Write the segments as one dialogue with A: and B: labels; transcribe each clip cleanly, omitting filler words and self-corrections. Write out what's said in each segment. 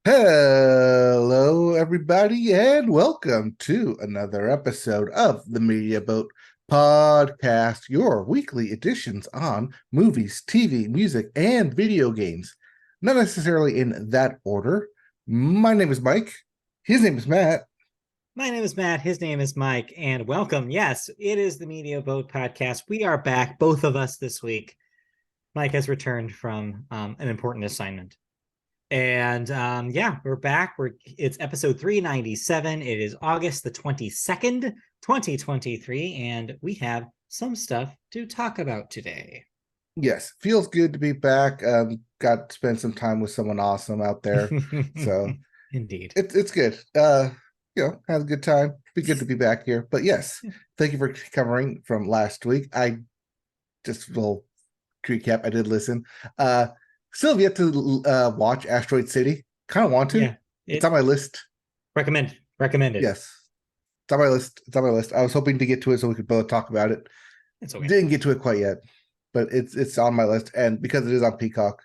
A: Hello, everybody, and welcome to another episode of the Media Boat Podcast, your weekly editions on movies, TV, music, and video games. Not necessarily in that order. My name is Mike. His name is Matt.
B: My name is Matt. His name is Mike. And welcome. Yes, it is the Media Boat Podcast. We are back, both of us this week. Mike has returned from an important assignment. And we're back. It's episode 397. It is August the 22nd, 2023, and we have some stuff to talk about today.
A: Yes, feels good to be back. Got to spend some time with someone awesome out there. So
B: indeed.
A: It's good. Had a good time. Be good to be back here. But yes, thank you for covering from last week. I just will recap. I did listen. Still have yet to watch Asteroid City. Kind of want to. Yeah, it's on my list.
B: Recommended.
A: Yes. It's on my list. I was hoping to get to it so we could both talk about it.
B: It's okay.
A: Didn't get to it quite yet, but it's on my list. And because it is on Peacock,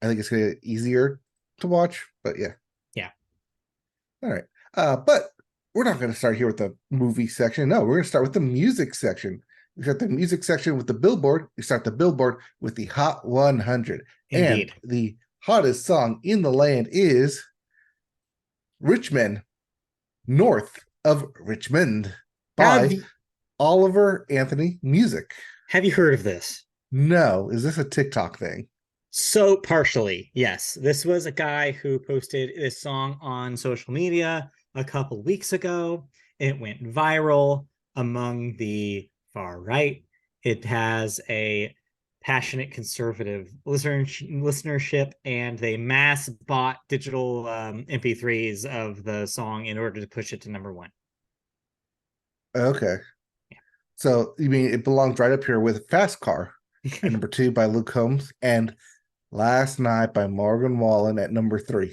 A: I think it's going to get easier to watch. But yeah.
B: Yeah.
A: All right. But we're not going to start here with the movie section. No, we're going to start with the music section. We start the music section with the Billboard. We start the Billboard with the Hot 100.
B: Indeed.
A: And the hottest song in the land is Richmond, North of Richmond by Oliver Anthony Music.
B: Have you heard of this?
A: No. Is this a TikTok thing?
B: So partially, yes. This was a guy who posted this song on social media a couple weeks ago. It went viral among the far right. It has a passionate conservative listenership, and they mass bought digital MP3s of the song in order to push it to number one.
A: Okay. Yeah. So you mean it belongs right up here with Fast Car at number 2 by Luke Combs and Last Night by Morgan Wallen at number 3.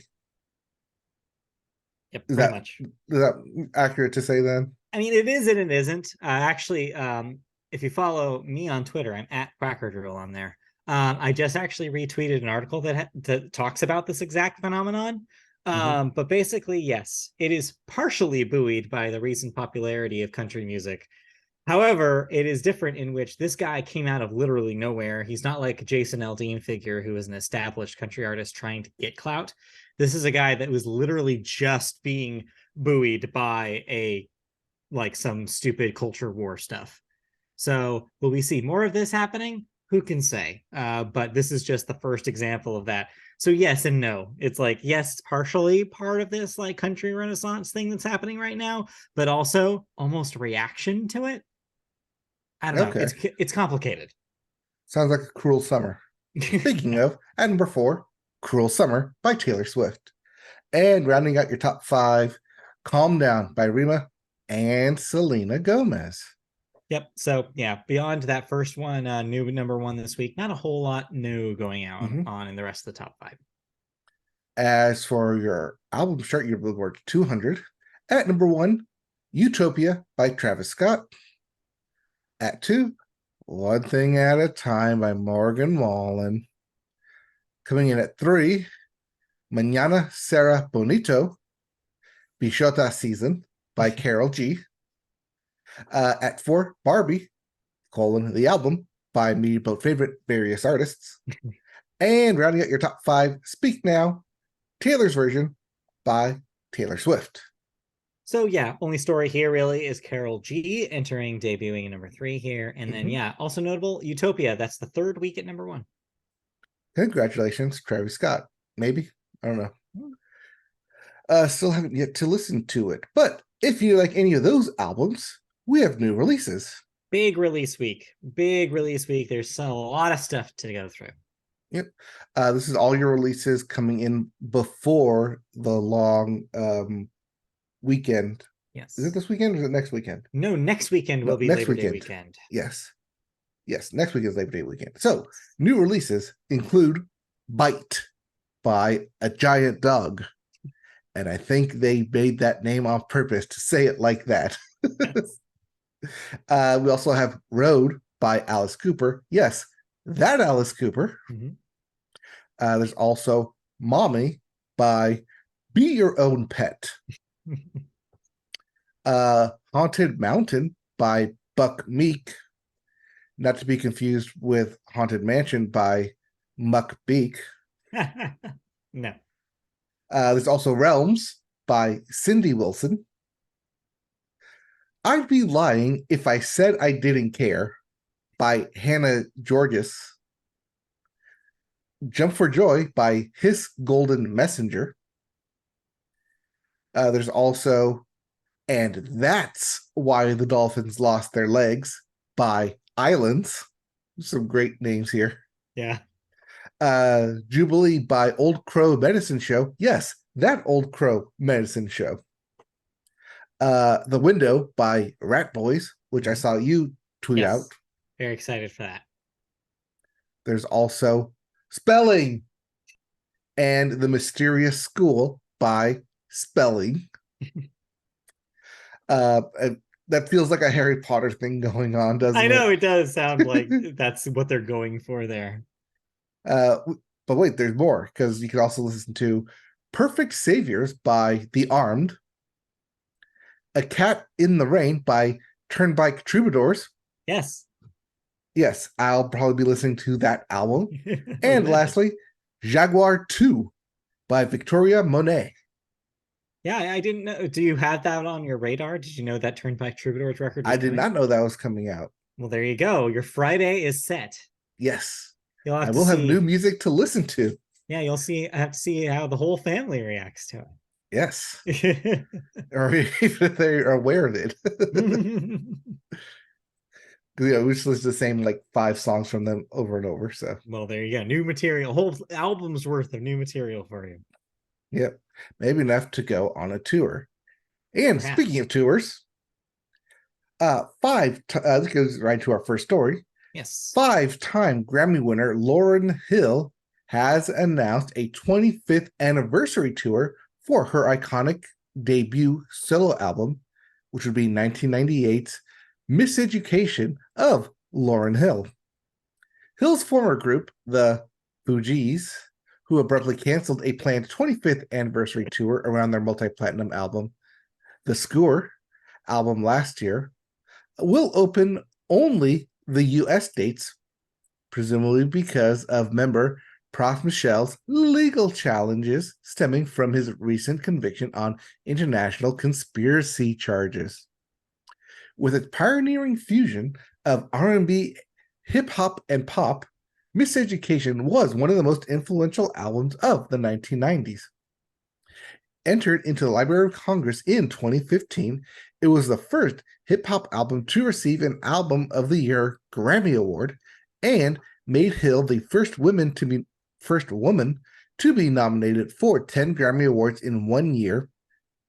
B: Yep, pretty much.
A: Is that accurate to say then?
B: I mean, it is and it isn't. Actually, if you follow me on Twitter, I'm at Quackerdrill on there. I just actually retweeted an article that talks about this exact phenomenon. But basically, yes, it is partially buoyed by the recent popularity of country music. However, it is different in which this guy came out of literally nowhere. He's not like a Jason Aldean figure who is an established country artist trying to get clout. This is a guy that was literally just being buoyed by some stupid culture war stuff. So will we see more of this happening? Who can say? But this is just the first example of that. So yes and no. It's like, yes, it's partially part of this like country renaissance thing that's happening right now, but also almost a reaction to it. I don't know. It's complicated.
A: Sounds like a cruel summer. Speaking of, at number 4, Cruel Summer by Taylor Swift. And rounding out your top 5, Calm Down by Rema and Selena Gomez.
B: Yep. So yeah, beyond that first one, new number 1 this week, not a whole lot new going out on in the rest of the top 5.
A: As for your album chart, your Billboard 200, at number 1, Utopia by Travis Scott. At 2, One Thing at a Time by Morgan Wallen. Coming in at 3, Mañana Será Bonito, Bichota Season by Karol G. At 4, Barbie, the album by Media Boat favorite various artists. And rounding out your top 5, Speak Now, Taylor's version by Taylor Swift.
B: So yeah, only story here really is Karol G entering, debuting at number 3 here. And then also notable, Utopia. That's the 3rd week at number 1.
A: Congratulations, Travis Scott. Maybe. I don't know. Still haven't yet to listen to it. But if you like any of those albums, we have new releases.
B: Big release week. There's a lot of stuff to go through.
A: Yep. This is all your releases coming in before the long weekend.
B: Yes.
A: Is it this weekend or is it next weekend?
B: No, next weekend will be Labor Day weekend.
A: Yes. Next week is Labor Day weekend. So, new releases include Bite by A Giant Dog. And I think they made that name on purpose to say it like that. Yes. We also have Road by Alice Cooper. Yes, that Alice Cooper. There's also Mommy by Be Your Own Pet. Haunted Mountain by Buck Meek, not to be confused with Haunted Mansion by Muck Beak.
B: No.
A: There's also Realms by Cindy Wilson. I'd Be Lying If I Said I Didn't Care by Hannah Georges. Jump for Joy by His Golden Messenger. There's also And That's Why the Dolphins Lost Their Legs by Islands. Some great names here.
B: Yeah.
A: Jubilee by Old Crow Medicine Show. Yes, that Old Crow Medicine Show. The Window by Rat Boys, which I saw you tweet out.
B: Very excited for that. There's
A: also Spelling and The Mysterious School by Spelling. That feels like a Harry Potter thing going on, doesn't it?
B: I know, it does sound like that's what they're going for there.
A: But wait, there's more, because you could also listen to Perfect Saviors by The Armed, A Cat in the Rain by Turnpike Troubadours.
B: Yes,
A: I'll probably be listening to that album. And lastly, Jaguar 2 by Victoria Monet.
B: Yeah, I didn't know. Do you have that on your radar? Did you know that Turnpike Troubadours record was
A: I did not know that was coming out.
B: Well, there you go. Your Friday is set.
A: Yes.
B: I
A: will have new music to listen to.
B: Yeah, you'll see. I have to see how the whole family reacts to it.
A: Yes. Or even if they're aware of it. Yeah, we just listen to the same like 5 songs from them over and over. So
B: well, there you go. New material, whole album's worth of new material for you.
A: Yep. Maybe enough to go on a tour. And perhaps. Speaking of tours, this goes right to our first story.
B: Yes.
A: 5-time Grammy winner Lauryn Hill has announced a 25th anniversary tour for her iconic debut solo album, which would be 1998's Miseducation of Lauryn Hill. Hill's former group, the Fugees, who abruptly canceled a planned 25th anniversary tour around their multi-platinum album, The Scooter album last year, will open only the US dates, presumably because of member Prof. Michel's legal challenges stemming from his recent conviction on international conspiracy charges. With its pioneering fusion of R&B, hip-hop, and pop, Miseducation was one of the most influential albums of the 1990s. Entered into the Library of Congress in 2015, it was the first hip-hop album to receive an Album of the Year Grammy Award and made Hill the first woman to be nominated for 10 Grammy Awards in 1 year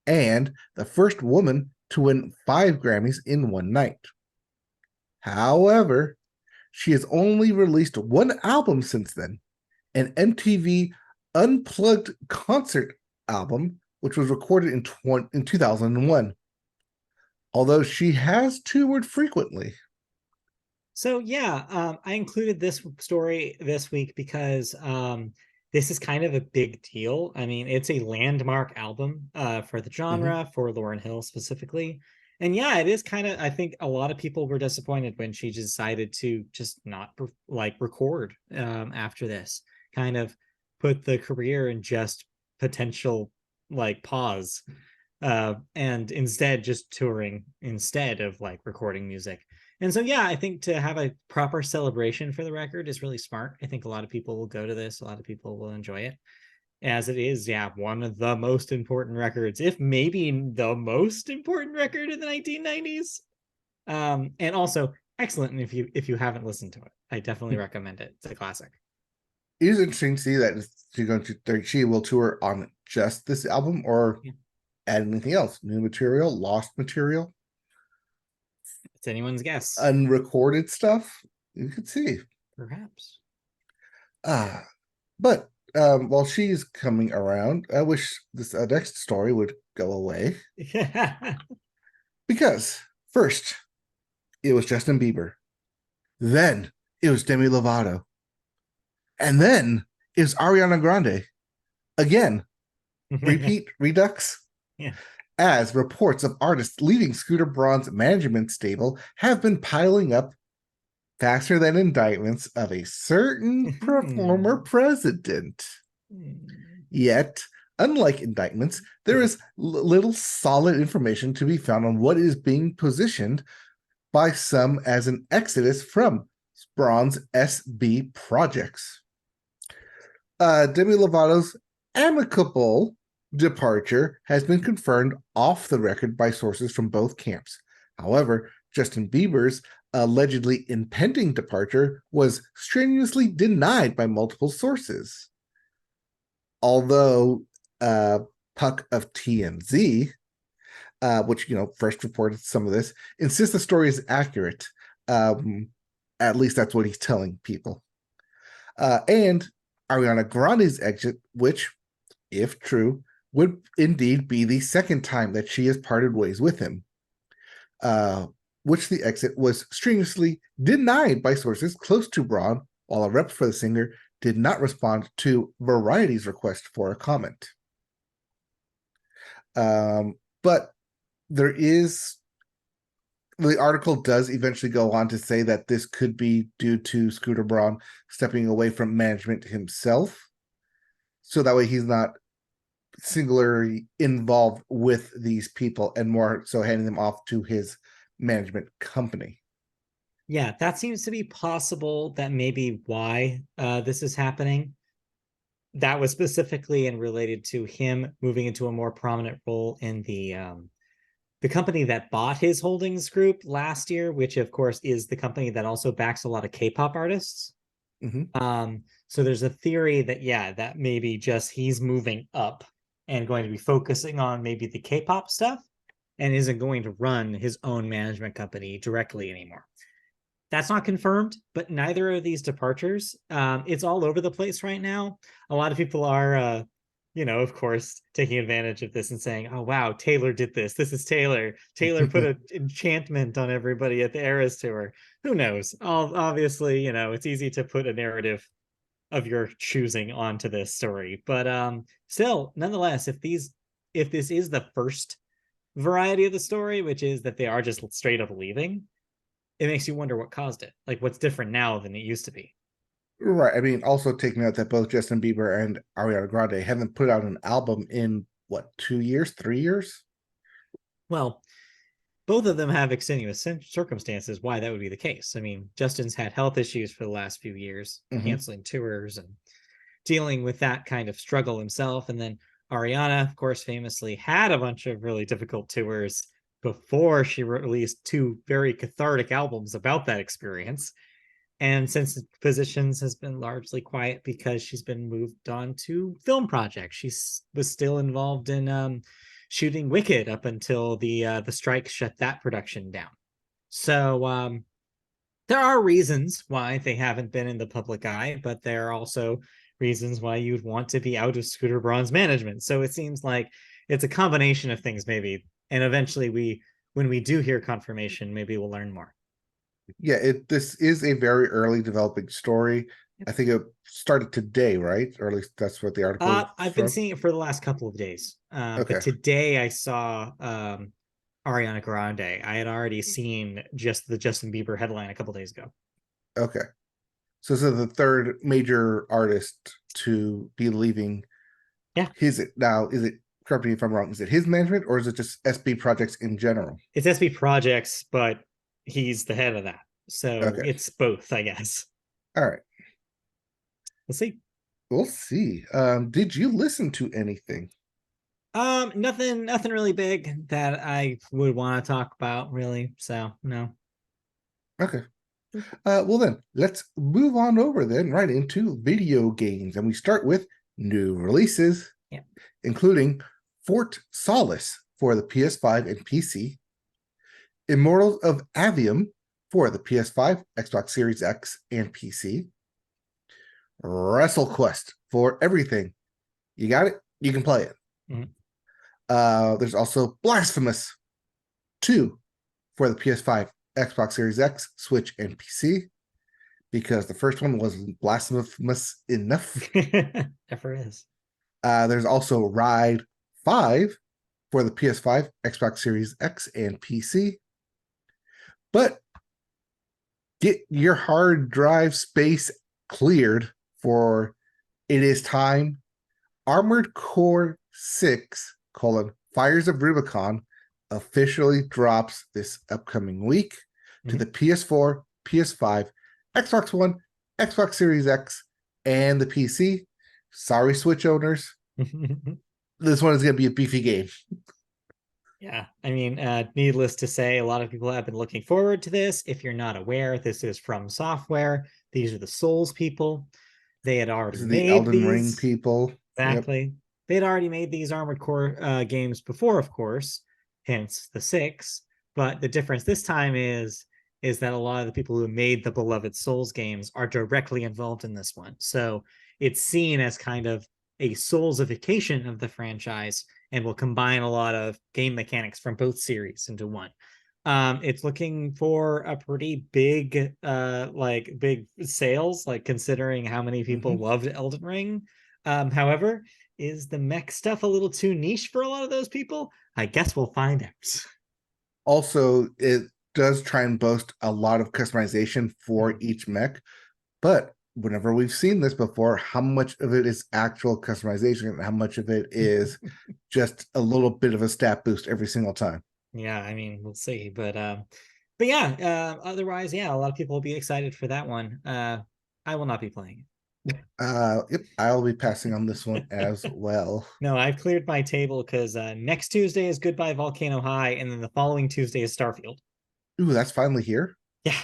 A: and the first woman to win 5 Grammys in one night. However, she has only released one album since then, an MTV Unplugged concert album, which was recorded in 2001. Although she has toured frequently.
B: So yeah, I included this story this week because this is kind of a big deal. I mean, it's a landmark album for the genre, for Lauryn Hill specifically. And yeah, it is kind of, I think a lot of people were disappointed when she decided to just not record after this, kind of put the career in just potential pause and instead just touring instead of recording music. And so, yeah, I think to have a proper celebration for the record is really smart. I think a lot of people will go to this. A lot of people will enjoy it, as it is, one of the most important records, if maybe the most important record in the 1990s. And also excellent if you haven't listened to it. I definitely recommend it. It's a classic.
A: It is interesting to see that she will tour on just this album or add anything else, new material, lost material.
B: It's anyone's guess.
A: Unrecorded stuff, you could see.
B: Perhaps.
A: But while she's coming around, I wish this next story would go away. Because first, it was Justin Bieber. Then, it was Demi Lovato. And then, it was Ariana Grande. Again. repeat redux,
B: Yeah.
A: as reports of artists leaving Scooter Braun's management stable have been piling up faster than indictments of a certain former president. Yet, unlike indictments, there is little solid information to be found on what is being positioned by some as an exodus from Braun's SB projects. Demi Lovato's amicable departure has been confirmed off the record by sources from both camps. However, Justin Bieber's allegedly impending departure was strenuously denied by multiple sources. Although Puck of TMZ, which first reported some of this, insists the story is accurate. At least that's what he's telling people. And Ariana Grande's exit, which, if true, would indeed be the second time that she has parted ways with him, which the exit was strenuously denied by sources close to Braun, while a rep for the singer did not respond to Variety's request for a comment. But the article does eventually go on to say that this could be due to Scooter Braun stepping away from management himself. So that way he's not singularly involved with these people and more so handing them off to his management company.
B: Yeah, that seems to be possible. That may be why this is happening. That was specifically and related to him moving into a more prominent role in the company that bought his holdings group last year, which of course is the company that also backs a lot of K-pop artists. So there's a theory that, that maybe just he's moving up and going to be focusing on maybe the K-pop stuff and isn't going to run his own management company directly anymore. That's not confirmed, but neither of these departures, it's all over the place right now. A lot of people are, of course, taking advantage of this and saying, oh, wow, Taylor did this. This is Taylor. Taylor put an enchantment on everybody at the Eras Tour. Who knows? Obviously, it's easy to put a narrative of your choosing onto this story. But still, nonetheless, if this is the first variety of the story, which is that they are just straight up leaving, it makes you wonder what caused it. Like, what's different now than it used to be?
A: Right. I mean, also taking note that both Justin Bieber and Ariana Grande haven't put out an album in, 2 years, 3 years?
B: Well, both of them have extenuous circumstances why that would be the case. I mean, Justin's had health issues for the last few years, canceling tours and dealing with that kind of struggle himself. And then Ariana, of course, famously had a bunch of really difficult tours before she released 2 very cathartic albums about that experience. And since Positions has been largely quiet because she's been moved on to film projects. She was still involved in shooting Wicked up until the strike shut that production down. So there are reasons why they haven't been in the public eye, but there are also reasons why you'd want to be out of Scooter Braun's management. So it seems like it's a combination of things, maybe. And eventually when we do hear confirmation, maybe we'll learn more.
A: Yeah, this is a very early developing story.
B: Yep.
A: I think it started today, right? Or at least that's what the article
B: I've been seeing it for the last couple of days.
A: Okay.
B: But today I saw Ariana Grande. I had already seen just the Justin Bieber headline a couple days ago.
A: Okay. So the third major artist to be leaving.
B: Yeah.
A: Is it, correct me if I'm wrong, is it his management or is it just SB projects in general?
B: It's SB projects, but he's the head of that. So It's both, I guess.
A: All right.
B: We'll see.
A: We'll see. Did you listen to anything?
B: Nothing really big that I would want to talk about, really. So no.
A: Okay. Well then, let's move on over then right into video games. And we start with new releases, including Fort Solis for the PS5 and PC, Immortals of Avium for the PS5, Xbox Series X, and PC, WrestleQuest for everything. You got it? You can play it. There's also Blasphemous 2 for the PS5, Xbox Series X, Switch, and PC, because the first one wasn't blasphemous enough.
B: Never is.
A: There's also Ride 5 for the PS5, Xbox Series X, and PC. But get your hard drive space cleared, for it is time. Armored Core 6, Fires of Rubicon officially drops this upcoming week to the PS4, PS5, Xbox One, Xbox Series X, and the PC. Sorry, Switch owners. This one is going to be a beefy game.
B: Yeah, I mean, needless to say, a lot of people have been looking forward to this. If you're not aware, this is from Software. These are the Souls people. They had already
A: This is the
B: made
A: Elden Ring
B: these.
A: people.
B: Exactly. Yep. They had already made these Armored Core games before, of course, hence the 6. But the difference this time is that a lot of the people who made the beloved Souls games are directly involved in this one. So it's seen as kind of a Soulsification of the franchise, and will combine a lot of game mechanics from both series into one. It's looking for a pretty big big sales, like considering how many people loved Elden Ring. However, is the mech stuff a little too niche for a lot of those people? I guess we'll find out.
A: Also, it does try and boast a lot of customization for each mech, but whenever we've seen this before, how much of it is actual customization and how much of it is just a little bit of a stat boost every single time?
B: Yeah, I mean, we'll see. But yeah, otherwise, yeah, a lot of people will be excited for that one. I will not be playing it.
A: Yep, I'll be passing on this one as well.
B: No, I've cleared my table because next Tuesday is Goodbye Volcano High, and then the following Tuesday is Starfield.
A: Ooh, that's finally here.
B: Yeah,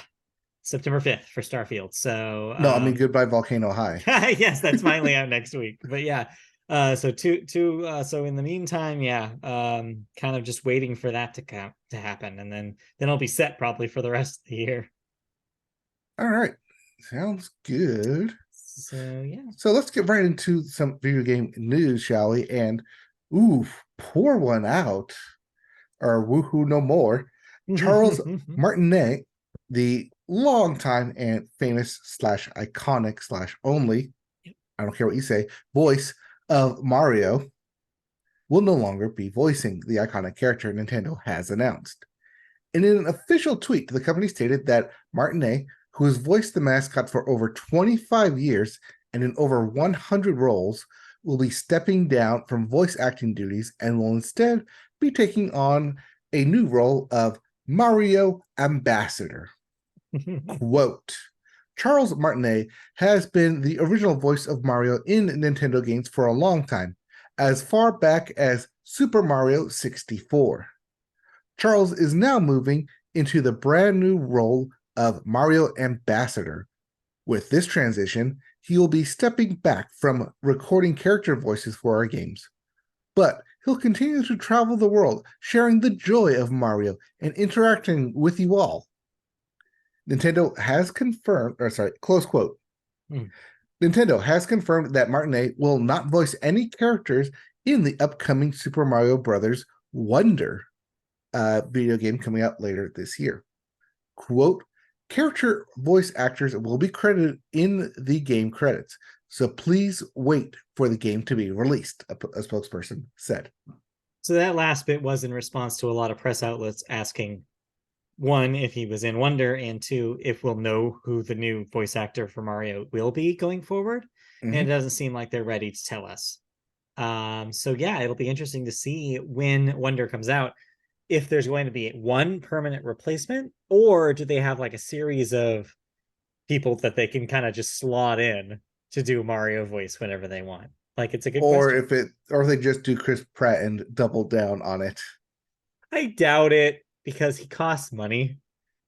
B: September 5th for Starfield. So
A: no, I mean Goodbye Volcano High.
B: yes, that's finally out next week. But yeah, so so in the meantime, yeah, kind of just waiting for that to happen, and then I'll be set probably for the rest of the year.
A: All right, sounds good.
B: So yeah,
A: so let's get right into some video game news, shall we? And pour one out, or woohoo no more. Charles Martinet, the longtime and famous / iconic / only, I don't care what you say, voice of Mario, will no longer be voicing the iconic character, Nintendo has announced. In an official tweet, the company stated that Martinet, who has voiced the mascot for over 25 years and in over 100 roles, will be stepping down from voice acting duties and will instead be taking on a new role of Mario Ambassador. Quote, Charles Martinet has been the original voice of Mario in Nintendo games for a long time, as far back as Super Mario 64. Charles is now moving into the brand new role of Mario Ambassador. With this transition, he will be stepping back from recording character voices for our games. But he'll continue to travel the world, sharing the joy of Mario and interacting with you all. Nintendo has confirmed, close quote. Nintendo has confirmed that Martinet will not voice any characters in the upcoming Super Mario Bros. Wonder video game coming out later this year. Quote, character voice actors will be credited in the game credits, so please wait for the game to be released, a spokesperson said.
B: So that last bit was in response to a lot of press outlets asking, one, if he was in Wonder, and two, if we'll know who the new voice actor for Mario will be going forward. And it doesn't seem like they're ready to tell us. So yeah, it'll be interesting to see when Wonder comes out, if there's going to be one permanent replacement, or do they have like a series of people that they can kind of just slot in to do Mario voice whenever they want. Like, it's a good question.
A: Or they just do Chris Pratt and double down on it.
B: I doubt it, because he costs money,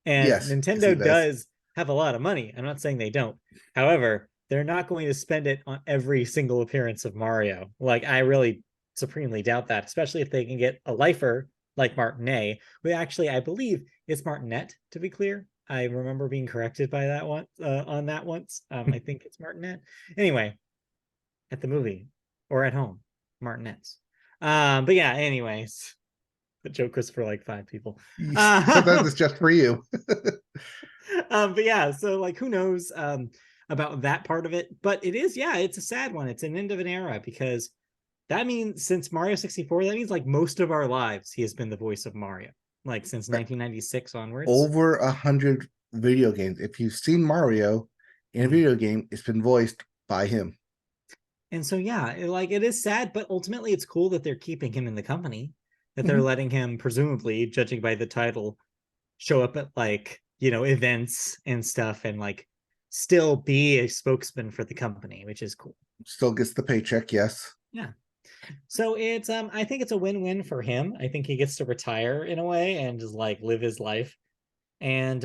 B: and
A: yes,
B: Nintendo does have a lot of money. I'm not saying they don't. However, they're not going to spend it on every single appearance of Mario. Like, I really supremely doubt that, especially if they can get a lifer like Martinet, who actually, I believe it's Martinet, to be clear. I remember being corrected by that one on that once. I think it's Martinet. Anyway, at the movie or at home, Martinets. But yeah, anyways, the joke was for like 5 people.
A: Sometimes it's just for you.
B: But yeah, so like, who knows about that part of it? But it is, yeah, it's a sad one. It's an end of an era, because that means since Mario 64, that means like most of our lives, he has been the voice of Mario, like since 1996 onwards.
A: Over 100 video games. If you've seen Mario in a video game, it's been voiced by him.
B: And so, yeah, it is sad, but ultimately it's cool that they're keeping him in the company, that they're letting him, presumably, judging by the title, show up at like, events and stuff and like still be a spokesman for the company, which is cool.
A: Still gets the paycheck, yes.
B: Yeah. So it's I think it's a win-win for him. I think he gets to retire in a way and just like live his life. And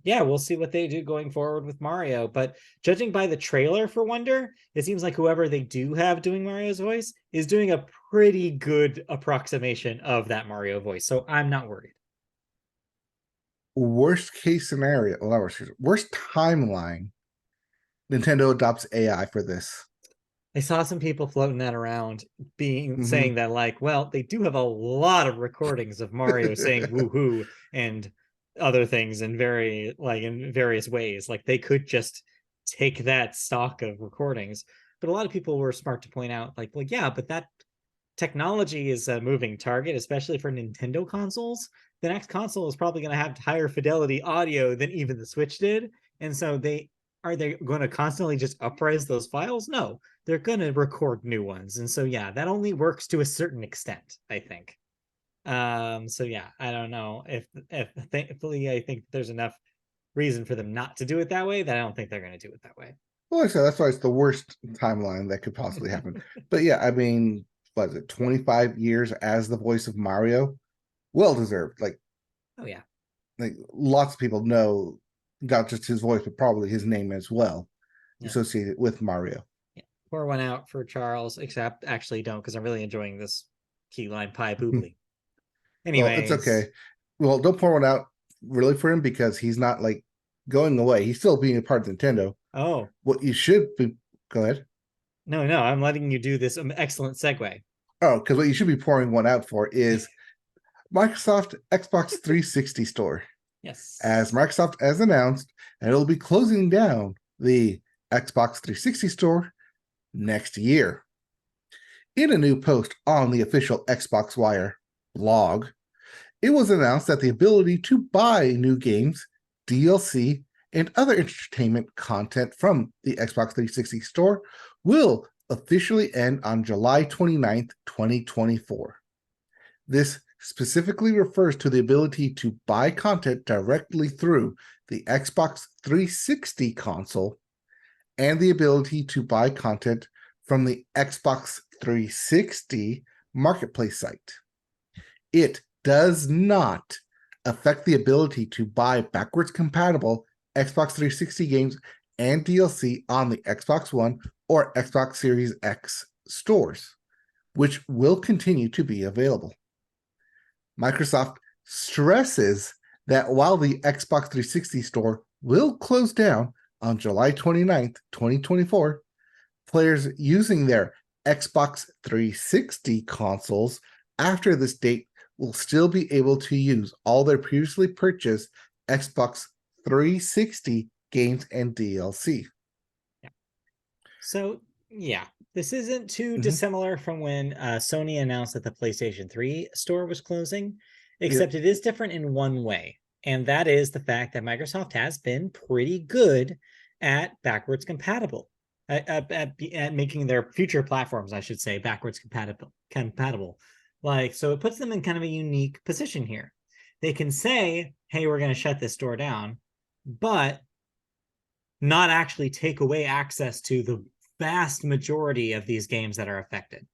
B: yeah, we'll see what they do going forward with Mario. But judging by the trailer for Wonder, it seems like whoever they do have doing Mario's voice is doing a pretty good approximation of that Mario voice. So I'm not worried.
A: Worst case scenario, well, worst timeline, Nintendo adopts AI for this.
B: I saw some people floating that around, saying that like, well, they do have a lot of recordings of Mario saying woohoo and other things in various ways. Like they could just take that stock of recordings. But a lot of people were smart to point out, like, well, yeah, but that technology is a moving target, especially for Nintendo consoles. The next console is probably going to have higher fidelity audio than even the Switch did. And so are they going to constantly just upres those files? No, they're going to record new ones. And so, yeah, that only works to a certain extent, I think. So yeah, I don't know if thankfully I think there's enough reason for them not to do it that way that I don't think they're going to do it that way.
A: Well, like I said, that's why it's the worst timeline that could possibly happen. But yeah, I mean, what is it, 25 years as the voice of Mario? Well deserved. Like,
B: oh yeah,
A: like lots of people know not just his voice, but probably his name as well, associated with Mario.
B: Yeah. Pour one out for Charles, except actually don't, because I'm really enjoying this key line pie boobly. Anyway,
A: it's okay. Well, don't pour one out really for him because he's not like going away. He's still being a part of Nintendo.
B: Oh,
A: what you should be, go ahead.
B: No, I'm letting you do this excellent segue.
A: Oh, because what you should be pouring one out for is Microsoft Xbox 360 store.
B: Yes.
A: As Microsoft has announced, and it'll be closing down the Xbox 360 store next year. In a new post on the official Xbox Wire blog, it was announced that the ability to buy new games, DLC, and other entertainment content from the Xbox 360 store will officially end on July 29th, 2024. This specifically refers to the ability to buy content directly through the Xbox 360 console and the ability to buy content from the Xbox 360 marketplace site. It does not affect the ability to buy backwards compatible Xbox 360 games and DLC on the Xbox One or Xbox Series X stores, which will continue to be available. Microsoft stresses that while the Xbox 360 store will close down on July 29th, 2024, players using their Xbox 360 consoles after this date will still be able to use all their previously purchased Xbox 360 games and DLC.
B: Yeah. So, yeah, this isn't too dissimilar from when Sony announced that the PlayStation 3 store was closing, except it is different in one way. And that is the fact that Microsoft has been pretty good at backwards compatible, at making their future platforms, I should say, backwards compatible. Like, so it puts them in kind of a unique position here. They can say, hey, we're going to shut this store down, but not actually take away access to the vast majority of these games that are affected.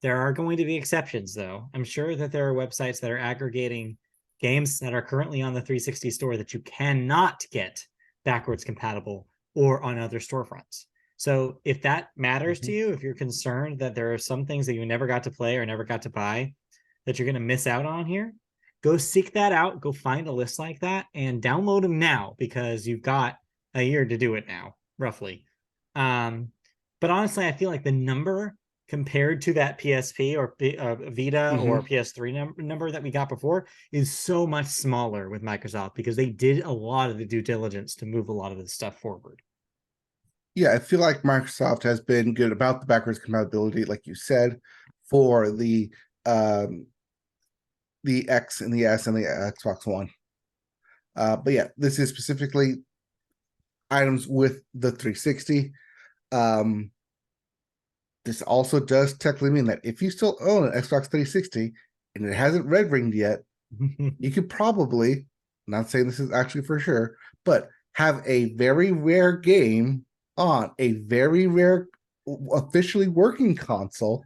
B: There are going to be exceptions, though. I'm sure that there are websites that are aggregating games that are currently on the 360 store that you cannot get backwards compatible or on other storefronts. So if that matters to you, if you're concerned that there are some things that you never got to play or never got to buy that you're going to miss out on here, go seek that out. Go find a list like that and download them now, because you've got a year to do it now, roughly. But honestly, I feel like the number compared to that PSP or Vita or PS3 number that we got before is so much smaller with Microsoft, because they did a lot of the due diligence to move a lot of this stuff forward.
A: Yeah, I feel like Microsoft has been good about the backwards compatibility, like you said. for the X and the S and the Xbox One. But yeah, this is specifically items with the 360. This also does technically mean that if you still own an Xbox 360 and it hasn't red ringed yet, you could probably, not saying this is actually for sure, but have a very rare game on a very rare officially working console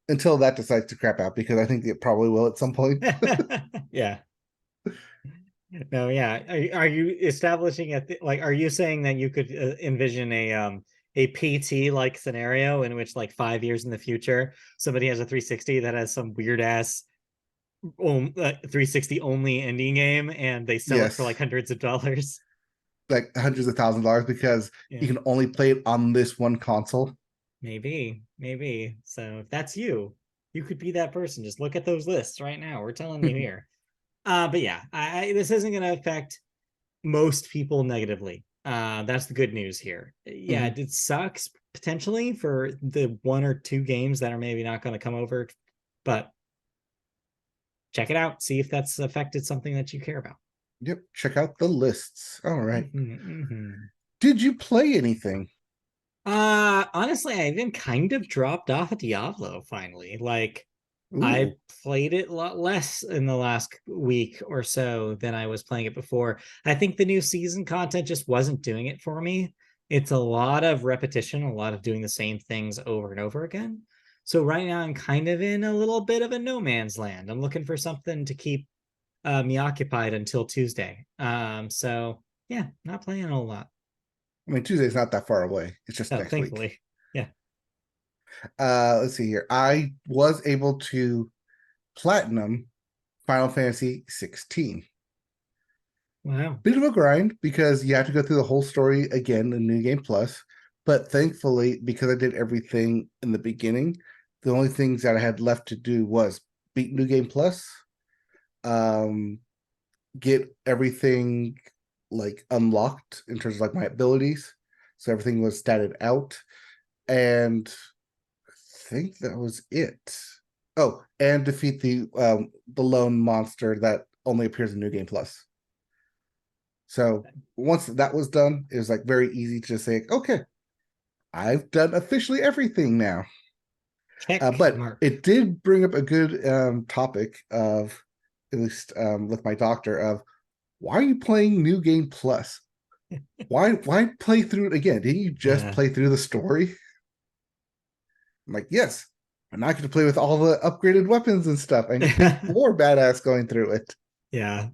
A: until that decides to crap out, because I think it probably will at some point.
B: Yeah. No, yeah. Are you establishing like, are you saying that you could envision a PT like scenario in which like 5 years in the future somebody has a 360 that has some weird ass 360 only indie game and they sell it for like hundreds of dollars,
A: like hundreds of $1,000s, because you can only play it on this one console?
B: Maybe. So if that's you could be that person. Just look at those lists right now. We're telling you here. But yeah, this isn't going to affect most people negatively. That's the good news here. Yeah, it sucks potentially for the 1 or 2 games that are maybe not going to come over, but check it out. See if that's affected something that you care about.
A: Yep, check out the lists. All right. Did you play anything?
B: Honestly, I even kind of dropped off of Diablo finally. Like, I played it a lot less in the last week or so than I was playing it before. I think the new season content just wasn't doing it for me. It's a lot of repetition, a lot of doing the same things over and over again. So right now I'm kind of in a little bit of a no man's land. I'm looking for something to keep me occupied until Tuesday. So yeah, not playing a whole lot.
A: I mean, Tuesday's not that far away. It's just next
B: thankfully.
A: week.
B: Yeah.
A: Let's see here. I was able to platinum Final Fantasy 16.
B: Wow.
A: Bit of a grind because you have to go through the whole story again in New Game Plus. But thankfully, because I did everything in the beginning, the only things that I had left to do was beat New Game Plus, get everything like unlocked in terms of like my abilities. So everything was statted out. And I think that was it. Oh, and defeat the lone monster that only appears in New Game Plus. So once that was done, it was like very easy to just say, okay, I've done officially everything now. But it did bring up a good topic of, at least with my doctor, of why are you playing New Game Plus? Why play through it again? Didn't you just play through the story? I'm like, yes, I'm not going to play with all the upgraded weapons and stuff. I need more badass going through it.
B: Yeah.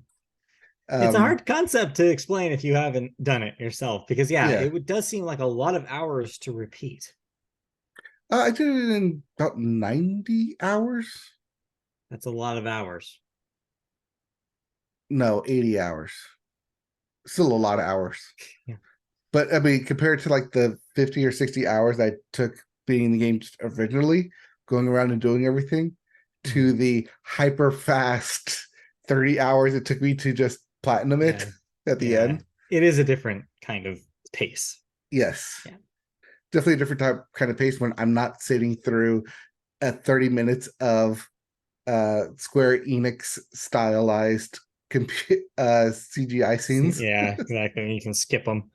B: It's a hard concept to explain if you haven't done it yourself, because it does seem like a lot of hours to repeat.
A: I did it in about 90 hours.
B: That's a lot of hours.
A: No, 80 hours. Still a lot of hours.
B: Yeah.
A: But I mean, compared to like the 50 or 60 hours I took being in the game originally, going around and doing everything, to the hyper fast 30 hours it took me to just platinum it at the end.
B: It is a different kind of pace.
A: Yes. Yeah. Definitely a different kind of pace when I'm not sitting through 30 minutes of Square Enix stylized CGI scenes.
B: Yeah, exactly. You can skip them.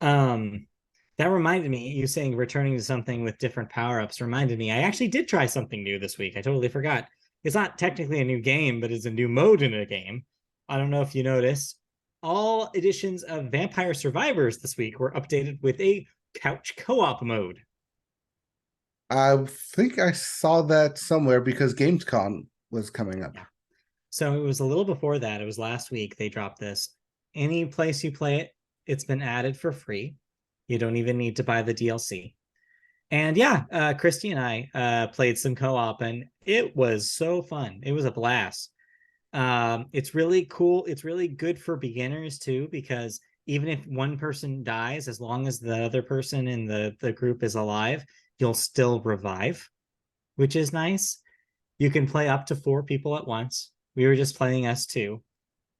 B: That reminded me, you saying returning to something with different power-ups reminded me, I actually did try something new this week. I totally forgot. It's not technically a new game, but it's a new mode in a game. I don't know if you noticed. All editions of Vampire Survivors this week were updated with a couch co-op mode.
A: I think I saw that somewhere because Gamescom was coming up.
B: Yeah. So it was a little before that. It was last week they dropped this. Any place you play it, it's been added for free. You don't even need to buy the DLC. And Christy and I played some co-op, and it was so fun. It was a blast. It's really cool. It's really good for beginners too, because even if one person dies, as long as the other person in the group is alive, you'll still revive, which is nice. You can play up to 4 people at once. We were just playing us 2.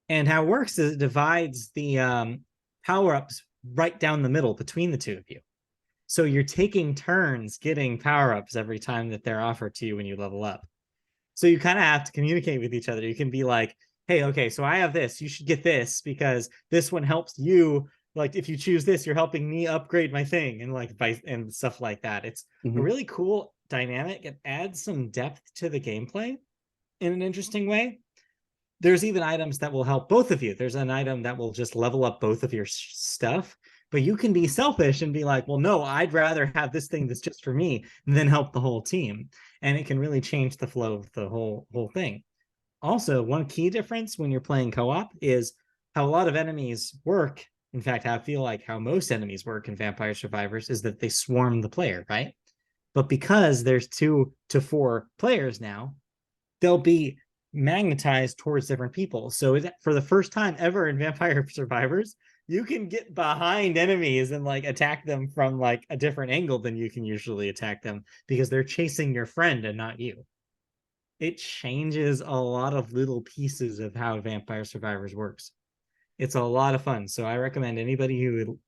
B: And how it works is it divides the power-ups right down the middle between the 2 of you. So you're taking turns getting power-ups every time that they're offered to you when you level up. So you kind of have to communicate with each other. You can be like, hey, okay, so I have this. You should get this because this one helps you. Like if you choose this, you're helping me upgrade my thing and like and stuff like that. It's a
A: Mhm.
B: really cool dynamic. It adds some depth to the gameplay in an interesting way. There's even items that will help both of you. There's an item that will just level up both of your stuff, but you can be selfish and be like, well, no, I'd rather have this thing that's just for me than help the whole team. And it can really change the flow of the whole thing. Also, one key difference when you're playing co-op is how a lot of enemies work. In fact, I feel like how most enemies work in Vampire Survivors is that they swarm the player, right? But because there's 2 to 4 players now, they'll be magnetized towards different people. So for the first time ever in Vampire Survivors, you can get behind enemies and like attack them from like a different angle than you can usually attack them because they're chasing your friend and not you. It changes a lot of little pieces of how Vampire Survivors works. It's a lot of fun. So I recommend anybody who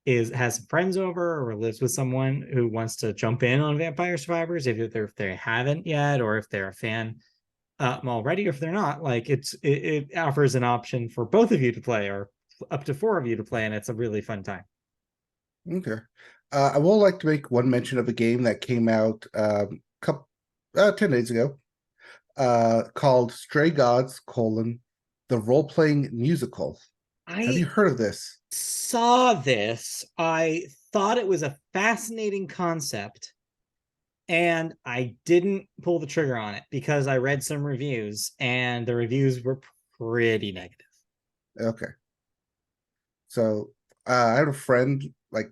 B: has friends over or lives with someone who wants to jump in on Vampire Survivors if they haven't yet, or if they're a fan already, or if they're not, like it offers an option for both of you to play or up to 4 of you to play, and it's a really fun time.
A: Okay. I will like to make one mention of a game that came out couple 10 days ago, called Stray Gods: the role-playing musical. Have you
B: I
A: heard of this?
B: saw this. I thought it was a fascinating concept, and I didn't pull the trigger on it because I read some reviews, and the reviews were pretty negative.
A: Okay. So I had a friend like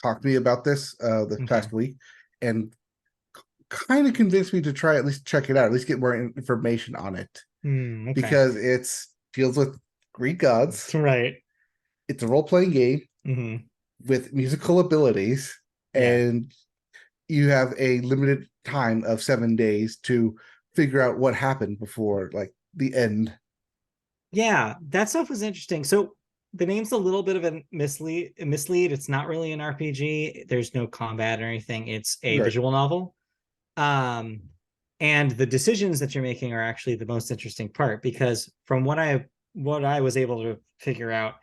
A: talk to me about this
B: Okay.
A: past week, and kind of convinced me to try at least check it out, at least get more information on it,
B: Okay.
A: because it's deals with Greek gods.
B: Right.
A: It's a role-playing game
B: Mm-hmm.
A: with musical abilities,
B: Yeah.
A: and you have a limited time of 7 days to figure out what happened before like the end.
B: Yeah, that stuff was interesting. So the name's a little bit of a mislead. It's not really an RPG. There's no combat or anything. It's a
A: Right.
B: visual novel. Um, and the decisions that you're making are actually the most interesting part because from what I was able to figure out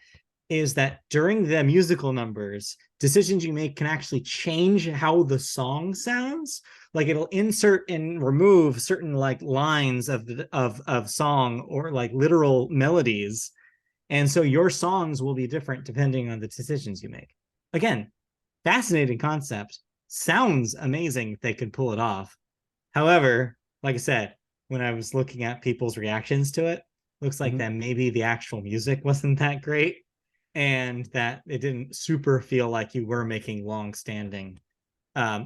B: is that during the musical numbers, decisions you make can actually change how the song sounds. Like it'll insert and remove certain like lines of song or like literal melodies, and so your songs will be different depending on the decisions you make. Again, fascinating concept. Sounds amazing if they could pull it off. However, like I said, when I was looking at people's reactions to it, looks like
A: Mhm.
B: that maybe the actual music wasn't that great and that it didn't super feel like you were making long-standing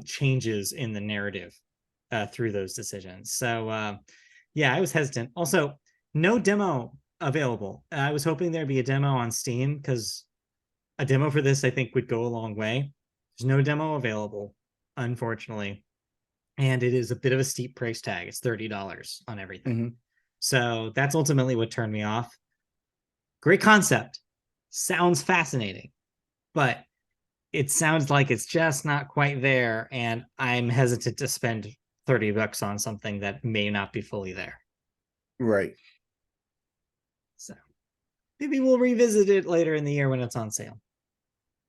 B: changes in the narrative through those decisions. So yeah, I was hesitant. Also, no demo available. I was hoping there'd be a demo on Steam because a demo for this I think would go a long way. There's no demo available, unfortunately, and it is a bit of a steep price tag. It's $30 on everything.
A: Mhm.
B: So that's ultimately what turned me off. Great concept, sounds fascinating, but it sounds like it's just not quite there, and I'm hesitant to spend $30 on something that may not be fully there.
A: Right.
B: So maybe we'll revisit it later in the year when it's on sale.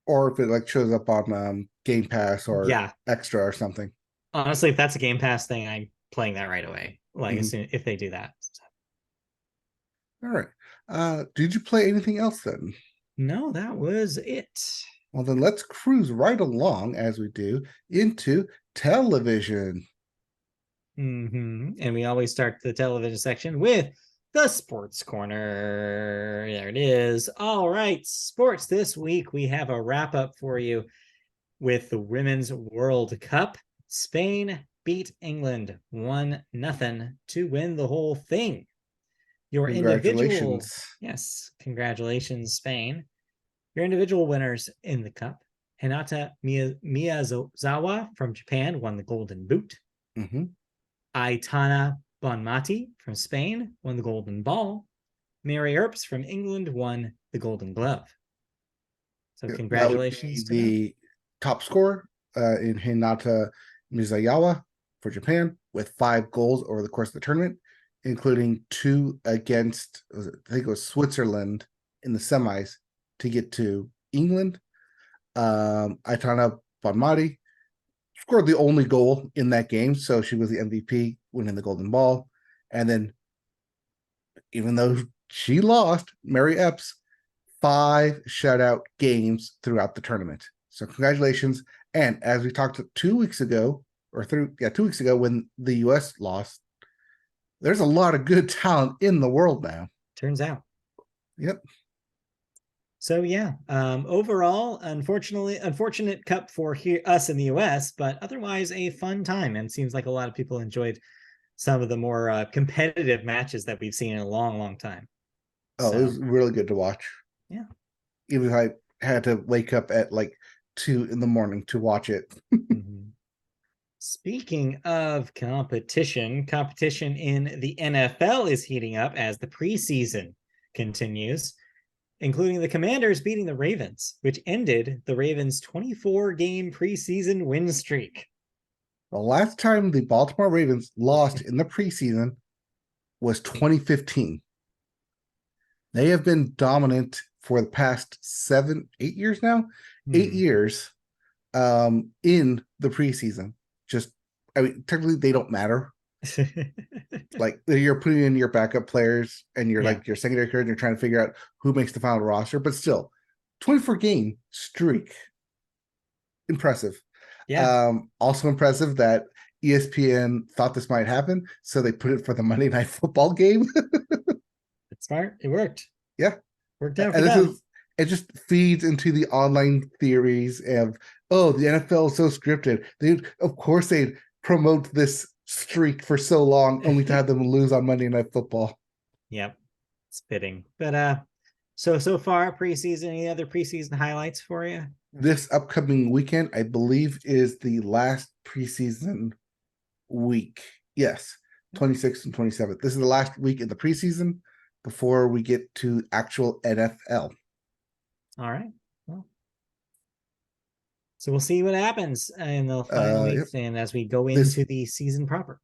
A: Or if it like shows up on Game Pass or
B: Yeah,
A: Extra or something.
B: honestly, if that's a Game Pass thing, I'm playing that right away. Like as
A: Mhm.
B: soon if they do that. So,
A: All right. Did you play anything else then?
B: no, that was it.
A: Well, then let's cruise right along as we do into television.
B: And we always start the television section with the sports corner. There it is. All right, sports this week. We have a wrap up for you with the Women's World Cup. Spain beat England 1-0 to win the whole thing. Your individual,
A: Congratulations.
B: yes, congratulations, Spain. Your individual winners in the cup. Hinata Miyazawa from Japan won the Golden Boot.
A: Hmm.
B: Aitana Bonmati from Spain won the Golden Ball. Mary Earps from England won the Golden Glove. So
A: That would be
B: congratulations to them.
A: the top scorer. in Hinata Miyazawa for Japan with 5 goals over the course of the tournament, including 2 against, I think it was Switzerland in the semis to get to England. Aitana Bonmati scored the only goal in that game, so she was the MVP, winning the golden ball. And then, even though she lost, Mary Epps, 5 shutout games throughout the tournament. So congratulations. And as we talked 2 weeks ago, 2 weeks ago when the US lost, there's a lot of good talent in the world now.
B: Turns out.
A: Yep.
B: So yeah, overall, unfortunate cup for us in the US, but otherwise a fun time. And seems like a lot of people enjoyed some of the more competitive matches that we've seen in a long, long time.
A: Oh,
B: So,
A: it was really good to watch.
B: Yeah.
A: Even if I had to wake up at like 2 a.m. to watch it.
B: Mm-hmm. Speaking of competition in the NFL is heating up as the preseason continues, including the Commanders beating the Ravens, which ended the Ravens' 24-game preseason win streak.
A: The last time the Baltimore Ravens lost in the preseason was 2015. They have been dominant for the past 8 years now. 8 years in the preseason. Just, I mean, technically they don't matter. Like you're putting in your backup players and you're like your secondary card and you're trying to figure out who makes the final roster, but still 24-game streak. Impressive.
B: Yeah.
A: Also impressive that ESPN thought this might happen, so they put it for the Monday Night Football game.
B: It's smart. It worked.
A: Yeah.
B: Worked out for
A: And
B: them.
A: It just feeds into the online theories of, oh, the NFL is so scripted. Of course they'd promote this streak for so long only to have them lose on Monday Night Football.
B: Yep. It's fitting. But so far preseason, any other preseason highlights for you?
A: This upcoming weekend, I believe, is the last preseason week. Yes, 26th and 27th. This is the last week in the preseason before we get to actual NFL.
B: All right. Well, so we'll see what happens in the final weeks and as we go into the season proper.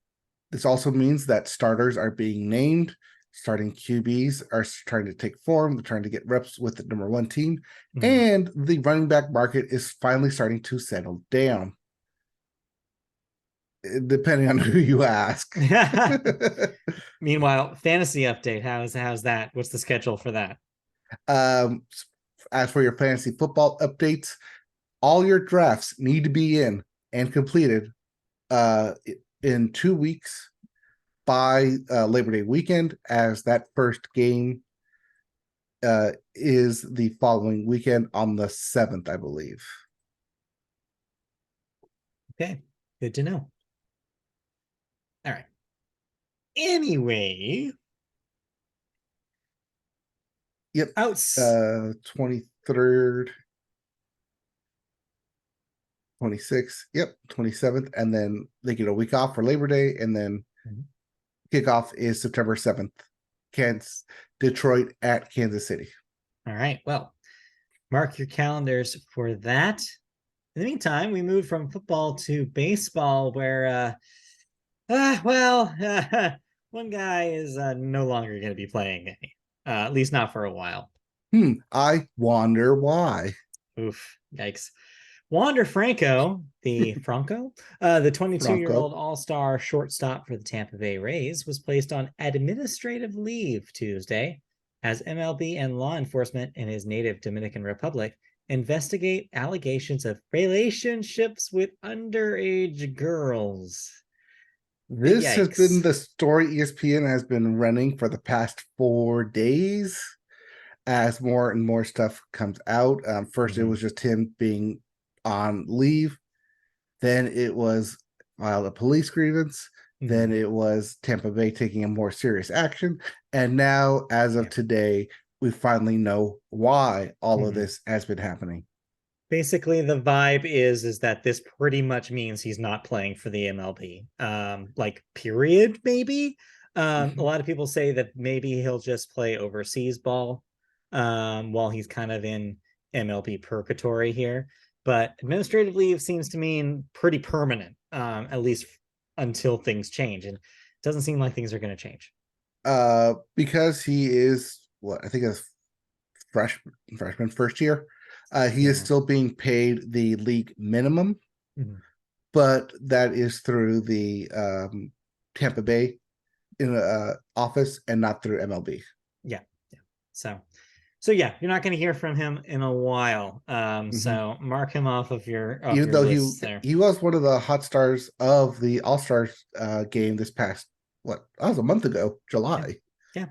A: This also means that starters are being named. Starting QBs are trying to take form. They're trying to get reps with the number 1 team. Mm-hmm. And the running back market is finally starting to settle down. Depending on who you ask.
B: Meanwhile, fantasy update. How's that? What's the schedule for that?
A: As for your fantasy football updates, all your drafts need to be in and completed in 2 weeks by Labor Day weekend, as that first game is the following weekend on the 7th, I believe.
B: Okay, good to know. All right. Anyway.
A: Yep. 23rd, 26th, yep, 27th, and then they get a week off for Labor Day, and then kickoff is September 7th. Detroit at Kansas City.
B: All right. Well, mark your calendars for that. In the meantime, we move from football to baseball, where one guy is no longer going to be playing any, at least not for a while.
A: I wonder why.
B: Oof, yikes. Wander Franco, the 22-year-old all-star shortstop for the Tampa Bay Rays, was placed on administrative leave Tuesday as MLB and law enforcement in his native Dominican Republic investigate allegations of relationships with underage girls.
A: This has been the story ESPN has been running for the past 4 days as more and more stuff comes out. First, it was just him being on leave. Then it was a police grievance. Then it was Tampa Bay taking a more serious action. And now, as of today, we finally know why all of this has been happening.
B: Basically, the vibe is that this pretty much means he's not playing for the MLB. Period, maybe. A lot of people say that maybe he'll just play overseas ball while he's kind of in MLB purgatory here. but administrative leave seems to mean pretty permanent, at least until things change. And it doesn't seem like things are going to change.
A: Because he is what I think is freshman first year. He is still being paid the league minimum, but that is through the Tampa Bay office and not through MLB.
B: Yeah. So yeah, you're not going to hear from him in a while. So mark him off of your
A: even though
B: there.
A: He was one of the hot stars of the All-Stars game this past that was a month ago, July.
B: Yeah.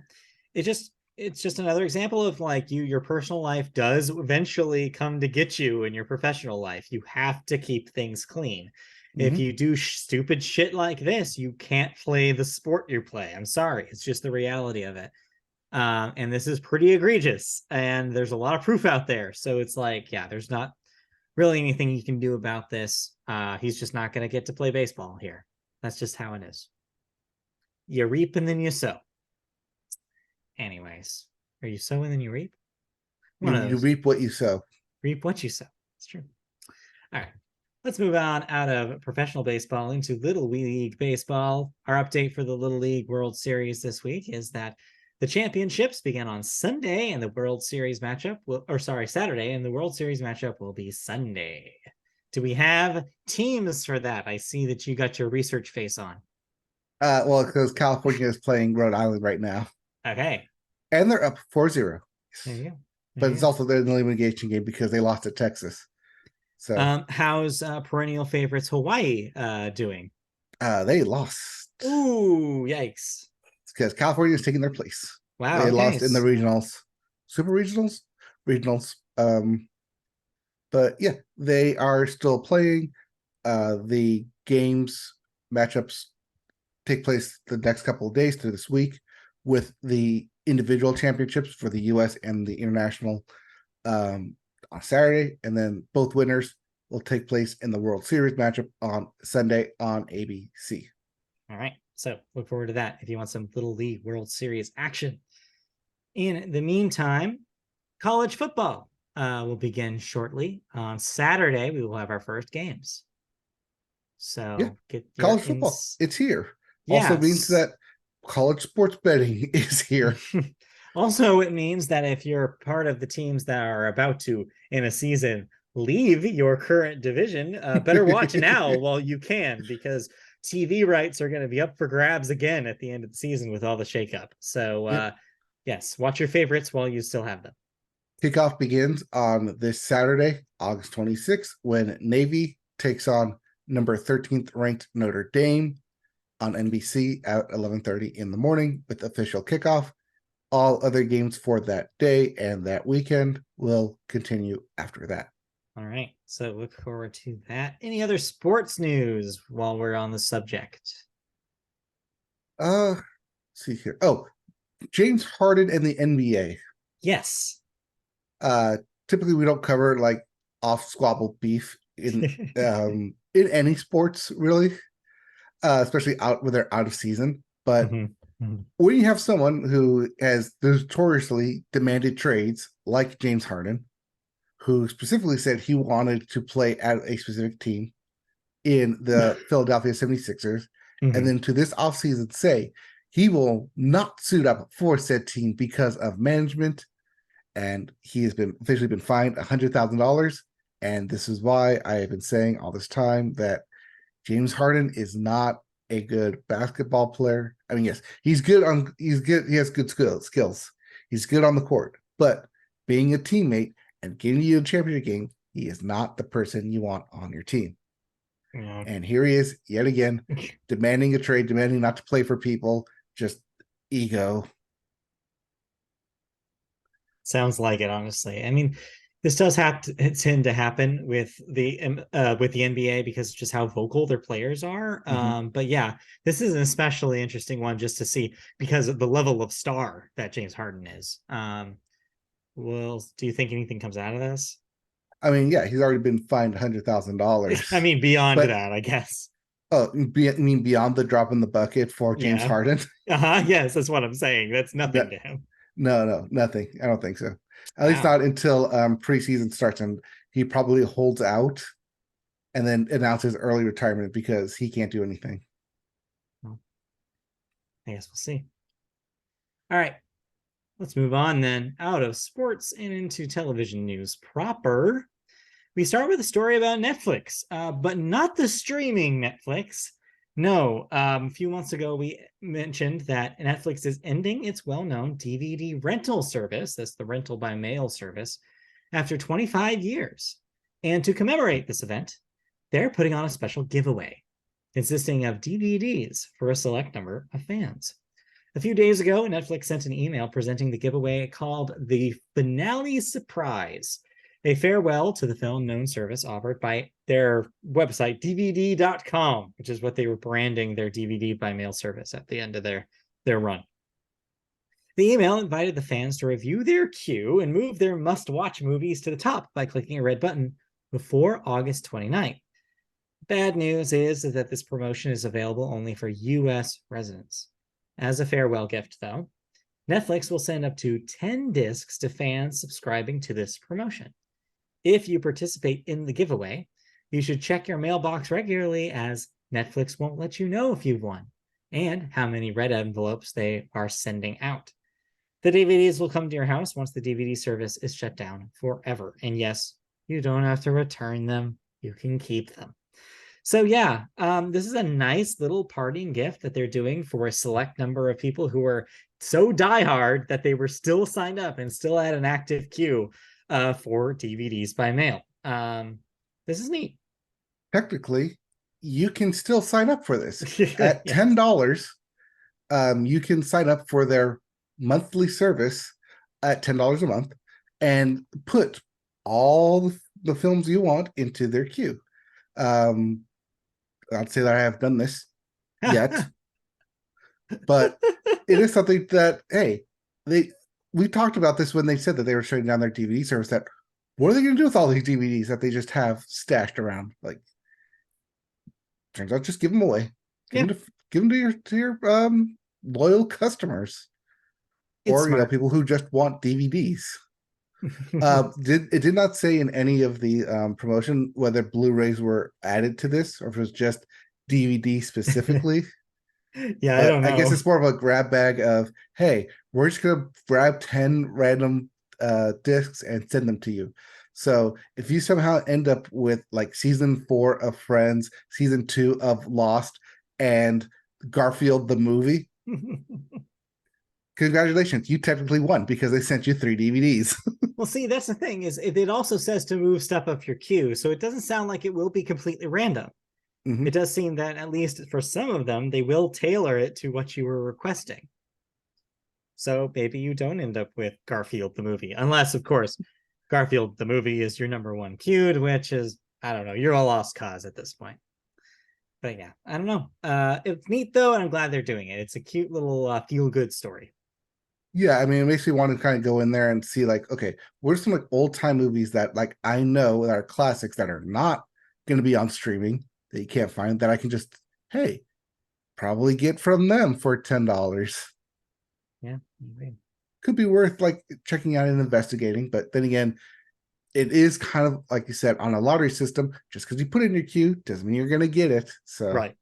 B: It's just another example of like your personal life does eventually come to get you in your professional life. You have to keep things clean. If you do stupid shit like this, you can't play the sport you play. I'm sorry. It's just the reality of it. And this is pretty egregious, and there's a lot of proof out there. So it's like, yeah, there's not really anything you can do about this. He's just not going to get to play baseball here. That's just how it is. You reap and then you sow. Anyways, are you sow and then you reap?
A: You reap what you sow.
B: Reap what you sow. It's true. All right. Let's move on out of professional baseball into Little League baseball. Our update for the Little League World Series this week is that the championships began on Sunday and the World Series matchup Saturday, and the World Series matchup will be Sunday. Do we have teams for that? I see that you got your research face on.
A: Well, because California is playing Rhode Island right now.
B: Okay.
A: And they're up 4-0.
B: There you go.
A: But it's also their elimination game because they lost to Texas. So
B: how's perennial favorites Hawaii doing?
A: They lost.
B: Ooh, yikes.
A: It's because California is taking their place.
B: Wow.
A: They lost in the regionals. Super regionals? Regionals. But yeah, they are still playing. The games matchups take place the next couple of days to this week, with the individual championships for the US and the international on Saturday, and then both winners will take place in the World Series matchup on Sunday on ABC.
B: All right, so look forward to that if you want some Little League World Series action. In the meantime, college football will begin shortly. On Saturday, we will have our first games. So
A: yeah, get college football. It's here.
B: Yes.
A: Also means that college sports betting is here.
B: Also, it means that if you're part of the teams that are about to, in a season, leave your current division, better watch now while you can, because TV rights are going to be up for grabs again at the end of the season with all the shakeup. So, yes, watch your favorites while you still have them.
A: Kickoff begins on this Saturday, August 26th, when Navy takes on number 13th ranked Notre Dame on NBC at 11:30 in the morning with official kickoff. All other games for that day and that weekend will continue after that.
B: All right. So look forward to that. Any other sports news while we're on the subject?
A: See here. Oh, James Harden and the NBA.
B: Yes.
A: Typically we don't cover like off squabble beef in any sports really. Especially when they're out of season. But when you have someone who has notoriously demanded trades, like James Harden, who specifically said he wanted to play at a specific team in the Philadelphia 76ers, and then to this offseason say he will not suit up for said team because of management, and he has been officially been fined $100,000. And this is why I have been saying all this time that James Harden is not a good basketball player. I mean, yes, he's good. He has good skills. He's good on the court, but being a teammate and getting you a championship game, he is not the person you want on your team. Yeah. And here he is yet again, demanding a trade, demanding not to play for people, just ego.
B: Sounds like it, honestly. I mean, this does tend to happen with the NBA because of just how vocal their players are. But yeah, this is an especially interesting one just to see because of the level of star that James Harden is. Well, do you think anything comes out of this?
A: I mean, yeah, he's already been fined $100,000.
B: I mean, beyond that, I guess.
A: Oh, I mean, beyond the drop in the bucket for James Harden?
B: Yes, that's what I'm saying. That's nothing to him.
A: No, nothing. I don't think so. At least not until preseason starts and he probably holds out and then announces early retirement because he can't do anything.
B: Well, I guess we'll see. All right. Let's move on then out of sports and into television news proper. We start with a story about Netflix, but not the streaming Netflix. No, a few months ago, we mentioned that Netflix is ending its well-known DVD rental service. That's the rental by mail service after 25 years. And to commemorate this event, they're putting on a special giveaway consisting of DVDs for a select number of fans. A few days ago, Netflix sent an email presenting the giveaway called the Finale Surprise, a farewell to the film-known service offered by their website, DVD.com, which is what they were branding their DVD by mail service at the end of their run. The email invited the fans to review their queue and move their must-watch movies to the top by clicking a red button before August 29th. Bad news is that this promotion is available only for US residents. As a farewell gift, though, Netflix will send up to 10 discs to fans subscribing to this promotion. If you participate in the giveaway, you should check your mailbox regularly, as Netflix won't let you know if you've won and how many red envelopes they are sending out. The DVDs will come to your house once the DVD service is shut down forever. And yes, you don't have to return them. You can keep them. So yeah, this is a nice little parting gift that they're doing for a select number of people who are so diehard that they were still signed up and still had an active queue for DVDs by mail. This is neat.
A: Technically, you can still sign up for this. At $10, you can sign up for their monthly service at $10 a month and put all the films you want into their queue. I'd say that I have done this yet, but it is something that, hey, we talked about this when they said that they were shutting down their DVD service. That what are they going to do with all these DVDs that they just have stashed around? Like, turns out, just give them away. Give them to your loyal customers, or people who just want DVDs. It did not say in any of the promotion whether Blu-rays were added to this or if it was just DVD specifically.
B: Yeah, I don't know.
A: I guess it's more of a grab bag of, hey, we're just gonna grab 10 random discs and send them to you. So if you somehow end up with like season 4 of Friends, season 2 of Lost, and Garfield the movie, congratulations, you technically won because they sent you 3 DVDs.
B: Well, see, that's the thing, is it also says to move stuff up your queue, so it doesn't sound like it will be completely random. Mm-hmm. It does seem that, at least for some of them, they will tailor it to what you were requesting. So maybe you don't end up with Garfield the movie, unless, of course, Garfield the movie is your number 1 queued, which is, I don't know, you're a lost cause at this point. But yeah, I don't know. It's neat, though, and I'm glad they're doing it. It's a cute little feel-good story.
A: Yeah, I mean, it makes me want to kind of go in there and see, like, okay, what are some like old-time movies that, like, I know that are classics that are not going to be on streaming that you can't find, that I can just, hey, probably get from them for $10.
B: Yeah, maybe.
A: Could be worth like checking out and investigating, but then again, it is kind of like you said, on a lottery system. Just because you put it in your queue doesn't mean you're going to get it. So
B: right.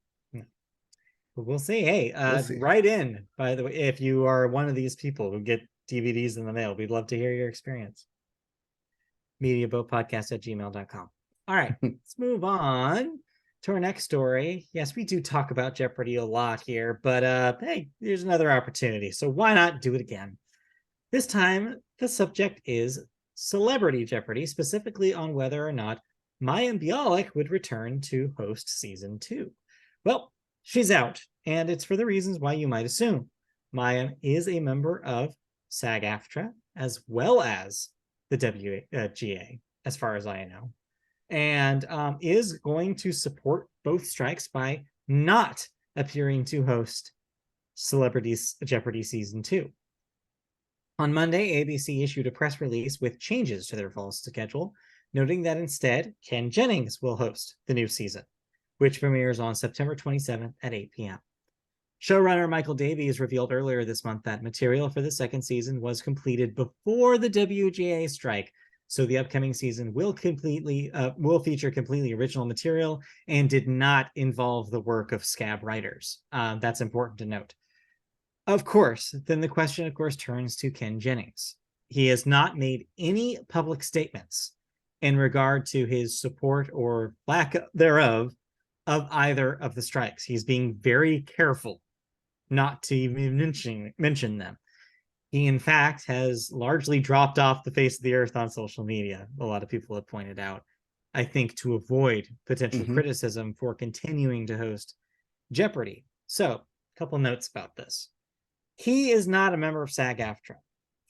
B: But we'll see. Hey, write in, by the way, if you are one of these people who get DVDs in the mail. We'd love to hear your experience. mediaboatpodcast@gmail.com. All right, let's move on to our next story. Yes, we do talk about Jeopardy a lot here, but hey, here's another opportunity. So why not do it again? This time, the subject is Celebrity Jeopardy, specifically on whether or not Mayim Bialik would return to host season 2. Well, she's out, and it's for the reasons why you might assume. Mayim is a member of SAG-AFTRA, as well as the WGA, as far as I know, and is going to support both strikes by not appearing to host Celebrity Jeopardy season 2. On Monday, ABC issued a press release with changes to their fall schedule, noting that instead, Ken Jennings will host the new season, which premieres on September 27th at 8 p.m. Showrunner Michael Davies revealed earlier this month that material for the second season was completed before the WGA strike, So the upcoming season will feature completely original material and did not involve the work of scab writers. That's important to note. Of course, then the question, of course, turns to Ken Jennings. He has not made any public statements in regard to his support or lack thereof of either of the strikes. He's being very careful not to even mention them. He, in fact, has largely dropped off the face of the earth on social media. A lot of people have pointed out, I think, to avoid potential criticism for continuing to host Jeopardy. So, a couple notes about this. He is not a member of SAG-AFTRA.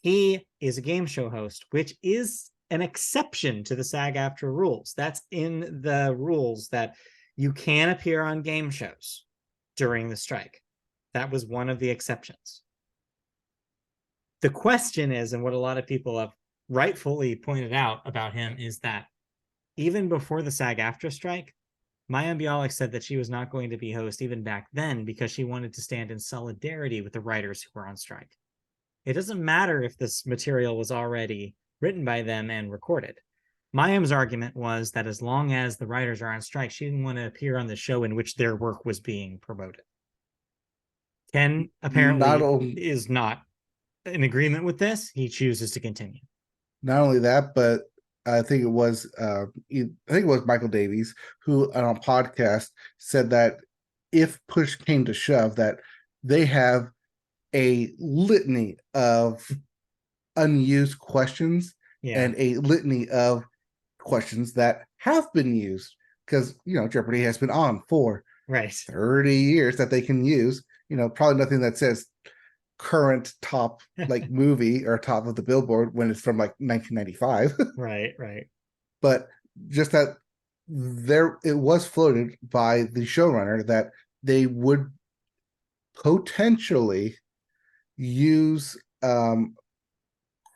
B: He is a game show host, which is an exception to the SAG-AFTRA rules. That's in the rules that you can appear on game shows during the strike. That was one of the exceptions. The question is, and what a lot of people have rightfully pointed out about him, is that even before the SAG-AFTRA strike, Mayim Bialik said that she was not going to be host even back then because she wanted to stand in solidarity with the writers who were on strike. It doesn't matter if this material was already written by them and recorded. Mayim's argument was that as long as the writers are on strike, she didn't want to appear on the show in which their work was being promoted. Ken apparently is not in agreement with this. He chooses to continue.
A: Not only that, but I think it was Michael Davies who on a podcast said that if push came to shove, that they have a litany of unused questions and a litany of questions that have been used because Jeopardy has been on for 30 years that they can use. Probably nothing that says current top like movie or top of the billboard when it's from like 1995.
B: right
A: But just that it was floated by the showrunner that they would potentially use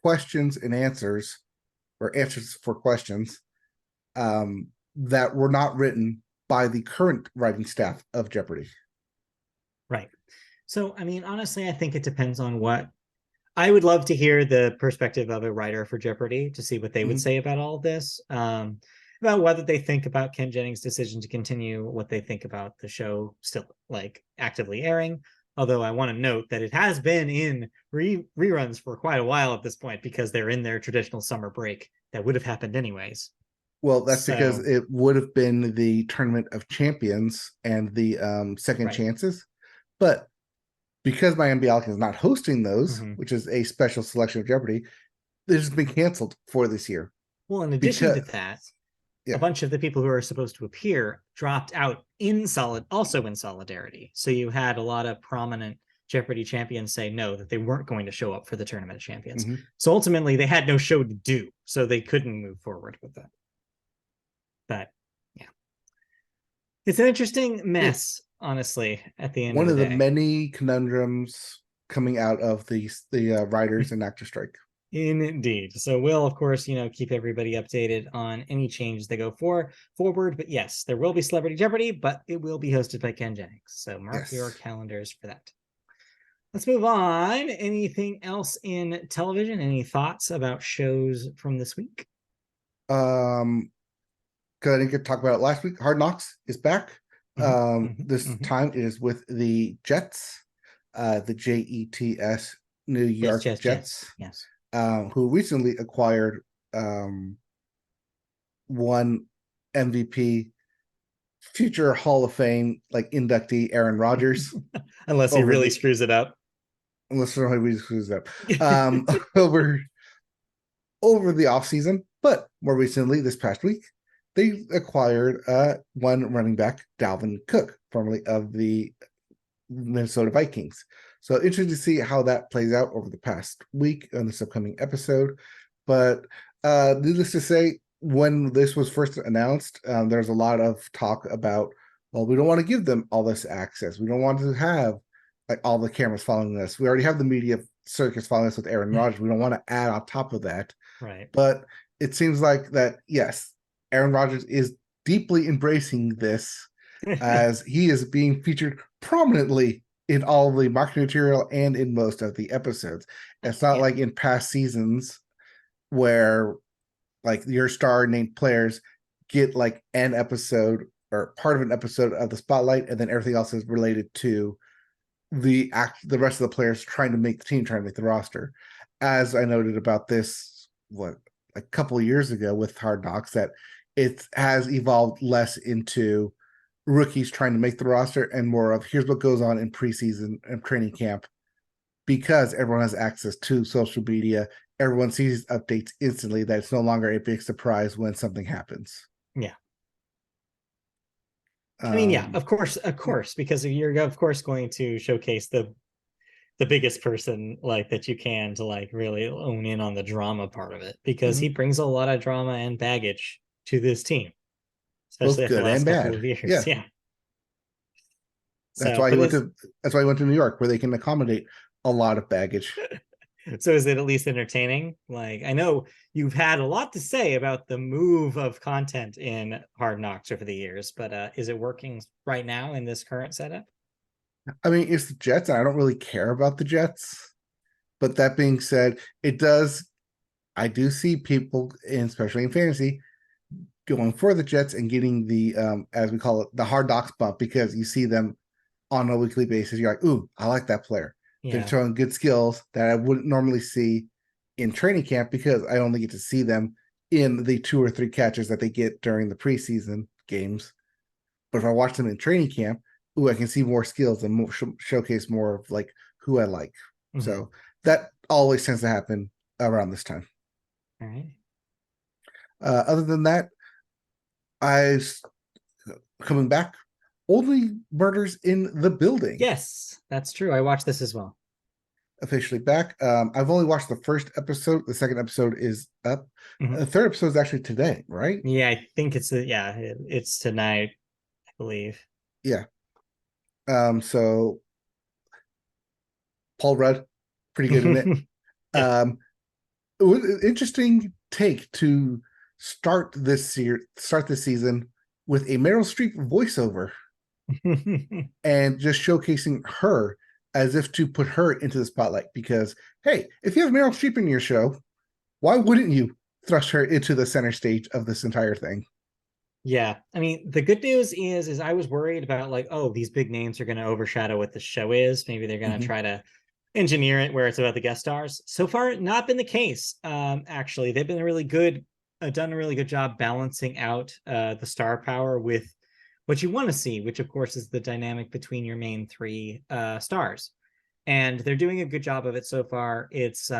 A: questions and answers or answers for questions that were not written by the current writing staff of Jeopardy.
B: Right. So, I mean, honestly, I think it depends on what I would love to hear the perspective of a writer for Jeopardy to see what they would say about all of this, about whether they think about Ken Jennings' decision to continue, what they think about the show still like actively airing. Although I want to note that it has been in reruns for quite a while at this point because they're in their traditional summer break that would have happened anyways.
A: Well, that's because it would have been the Tournament of Champions and the second chances. But because Mayim Bialik is not hosting those, which is a special selection of Jeopardy, this has been canceled for this year.
B: Well, in addition to that, a bunch of the people who are supposed to appear dropped out also in solidarity. So you had a lot of prominent Jeopardy champions say no, that they weren't going to show up for the Tournament of Champions. So ultimately, they had no show to do, so they couldn't move forward with that. But yeah, it's an interesting mess. Honestly, at the end
A: one
B: of the
A: day, many conundrums coming out of the writers and actor strike.
B: Indeed. So we'll, of course, keep everybody updated on any changes that go forward. But yes, there will be Celebrity Jeopardy, but it will be hosted by Ken Jennings. So mark your calendars for that. Let's move on. Anything else in television? Any thoughts about shows from this week?
A: Because I didn't get to talk about it last week. Hard Knocks is back. This time it is with the Jets, the Jets, New York Jets.
B: Yes.
A: Who recently acquired one MVP, future Hall of Fame like inductee Aaron Rodgers.
B: Unless he really screws it up.
A: Unless he really screws it up. over the offseason, but more recently, this past week, they acquired one running back, Dalvin Cook, formerly of the Minnesota Vikings. So interesting to see how that plays out over the past week on this upcoming episode. But needless to say, when this was first announced, there's a lot of talk about, well, we don't want to give them all this access. We don't want to have like all the cameras following us. We already have the media circus following us with Aaron Rodgers. We don't want to add on top of that.
B: Right.
A: But it seems like that, yes, Aaron Rodgers is deeply embracing this as he is being featured prominently in all the marketing material and in most of the episodes. It's not like in past seasons where like your star named players get like an episode or part of an episode of the spotlight, and then everything else is related to the rest of the players trying to make the team, trying to make the roster. As I noted about this, a couple of years ago with Hard Knocks, that it has evolved less into rookies trying to make the roster and more of here's what goes on in preseason and training camp, because everyone has access to social media. Everyone sees updates instantly, that it's no longer a big surprise when something happens.
B: Yeah. I mean, yeah,
A: Um,
B: of course, because you're of course going to showcase the biggest person like that you can to like really own in on the drama part of it, because he
A: mhm.
B: brings a lot of drama and baggage to this team, especially
A: Both
B: after the
A: good and
B: last couple
A: bad.
B: of years.
A: Yeah.
B: Yeah.
A: That's
B: So,
A: why he
B: but
A: went
B: this,
A: to that's why he went to New York, where they can accommodate a lot of baggage.
B: so is it at least entertaining? Like, I know you've had a lot to say about the move of content in Hard Knocks over the years, but is it working right now in this current setup?
A: I mean, it's the Jets, and I don't really care about the Jets. But that being said, it does. I do see people, especially in fantasy, going for the Jets and getting the as we call it, the Hard Knocks bump, because you see them on a weekly basis. You're like, ooh, I like that player. They're
B: Yeah.
A: showing good skills that I wouldn't normally see in training camp, because I only get to see them in the 2 or 3 catches that they get during the preseason games. But if I watch them in training camp, ooh, I can see more skills and showcase more of like who I like.
B: Mm-hmm.
A: So that always tends to happen around this time.
B: All right.
A: Other than that, I coming back, only murders in the building.
B: Yes, that's true. I watched this as well.
A: Officially back. I've only watched the first episode. The second episode is up.
B: Mhm.
A: The third episode is actually today, right?
B: Yeah, I think it's tonight, I believe.
A: Yeah. So Paul Rudd, pretty good in it.
B: Yeah.
A: It was an interesting take to start this season with a Meryl Streep voiceover and just showcasing her as if to put her into the spotlight. Because hey, if you have Meryl Streep in your show, why wouldn't you thrust her into the center stage of this entire thing?
B: Yeah. I mean, the good news is I was worried about like, oh, these big names are going to overshadow what the show is. Maybe they're going to
A: Mhm.
B: try to engineer it where it's about the guest stars. So far, not been the case. Actually, they've been really good, done a really good job balancing out the star power with what you want to see, which of course is the dynamic between your main three stars. And they're doing a good job of it so far. It's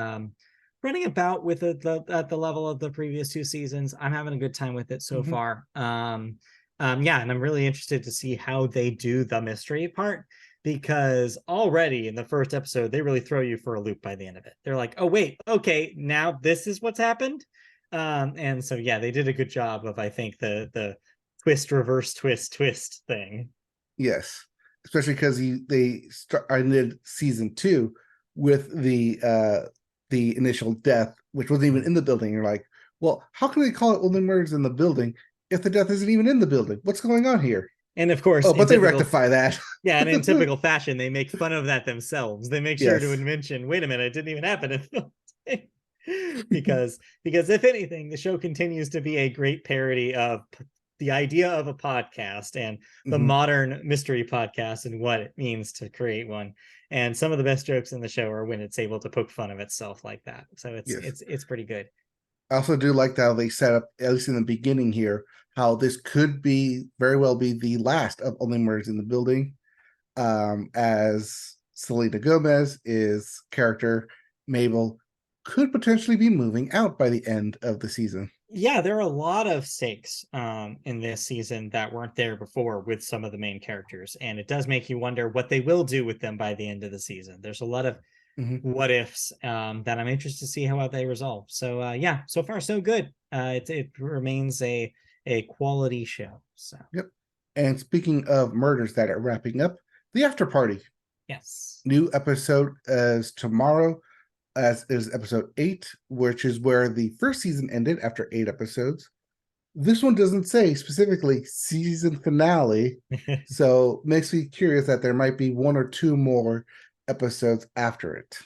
B: running about with at the level of the previous 2 seasons. I'm having a good time with it so
A: Mhm.
B: far. Yeah, and I'm really interested to see how they do the mystery part, because already in the first episode they really throw you for a loop by the end of it. They're like, oh wait, okay, now this is what's happened. And so yeah, they did a good job of, I think, the twist, reverse twist thing.
A: Yes, especially because they ended season 2 with the initial death, which wasn't even in the building. You're like, well, how can they call it only murders in the building if the death isn't even in the building? What's going on here?
B: And of course,
A: Oh,
B: in
A: but they
B: typical
A: rectify that.
B: yeah, and in typical fashion, they make fun of that themselves. They make sure to
A: Yes.
B: mention, wait a minute, it didn't even happen. Because if anything, the show continues to be a great parody of the idea of a podcast and the
A: Mhm.
B: modern mystery podcast and what it means to create one. And some of the best jokes in the show are when it's able to poke fun of itself like that. So it's
A: Yes.
B: it's it's pretty good.
A: I also do like how they set up, at least in the beginning here, how this could be very well be the last of Only Murders in the Building, as Selena Gomez's character, Mabel, could potentially be moving out by the end of the season.
B: Yeah, there are a lot of stakes in this season that weren't there before with some of the main characters, and it does make you wonder what they will do with them by the end of the season. There's a lot of
A: Mhm.
B: what ifs that I'm interested to see how they resolve. So yeah, so far so good. It remains a quality show. So
A: Yep. And speaking of murders that are wrapping up, the after party.
B: yes.
A: New episode is tomorrow, as is episode 8, which is where the first season ended after 8 episodes. This one doesn't say specifically season finale, so makes me curious that there might be 1 or 2 more episodes after it.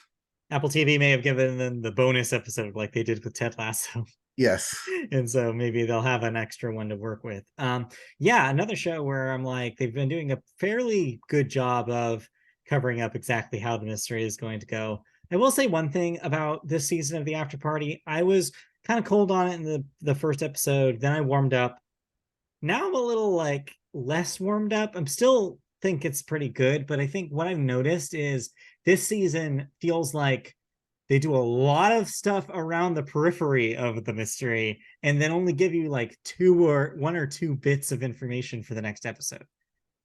B: Apple TV may have given them the bonus episode like they did with Ted Lasso.
A: Yes.
B: And so maybe they'll have an extra one to work with. Yeah, another show where I'm like, they've been doing a fairly good job of covering up exactly how the mystery is going to go. I will say one thing about this season of the After Party. I was kind of cold on it in the first episode, then I warmed up. Now I'm a little like less warmed up. I'm still think it's pretty good, but I think what I've noticed is this season feels like they do a lot of stuff around the periphery of the mystery and then only give you like one or two bits of information for the next episode.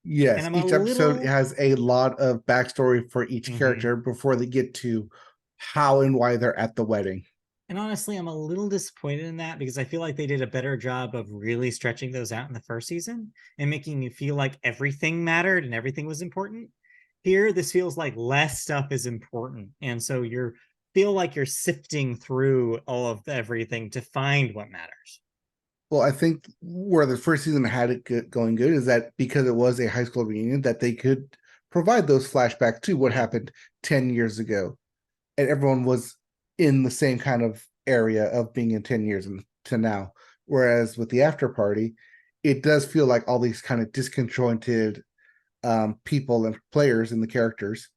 B: And
A: Yes,
B: I'm a
A: each episode
B: little
A: has a lot of backstory for each
B: Mhm.
A: character before they get to how and why they're at the wedding.
B: And honestly, I'm a little disappointed in that because I feel like they did a better job of really stretching those out in the first season and making you feel like everything mattered and everything was important. Here, this feels like less stuff is important. And so you feel like you're sifting through all of everything to find what matters.
A: Well, I think where the first season had it going good is that because it was a high school reunion, that they could provide those flashbacks to what happened 10 years ago. And everyone was in the same kind of area of being in 10 years to now. Whereas with the after party, it does feel like all these kind of disconjointed people and players and the characters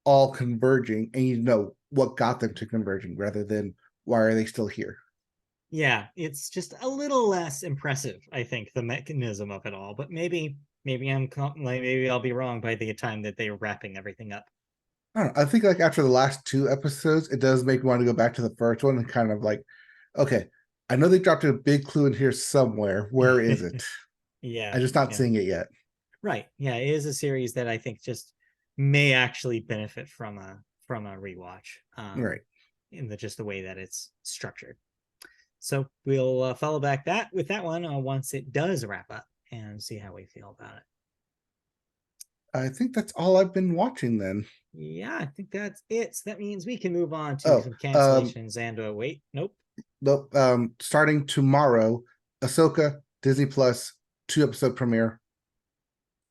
A: all converging, and you know what got them to converging rather than why are they still here.
B: Yeah, it's just a little less impressive, I think, the mechanism of it all. But maybe maybe I'll be wrong by the time that they're wrapping everything up.
A: I don't know, I think like after the last two episodes, it does make me want to go back to the first one and kind of like, okay, I know they dropped a big clue in here somewhere. Where is it?
B: Yeah,
A: I'm just not
B: yeah.
A: seeing it yet.
B: Right. Yeah, it is a series that I think just may actually benefit from a rewatch.
A: Right.
B: In the just the way that it's structured. So we'll follow back that with that one once it does wrap up and see how we feel about it.
A: I think that's all I've been watching then.
B: Yeah, I think that's it. So that means we can move on to
A: Oh,
B: some cancellations and wait, nope.
A: nope. Starting tomorrow, Ahsoka, Disney Plus, 2 episode premiere.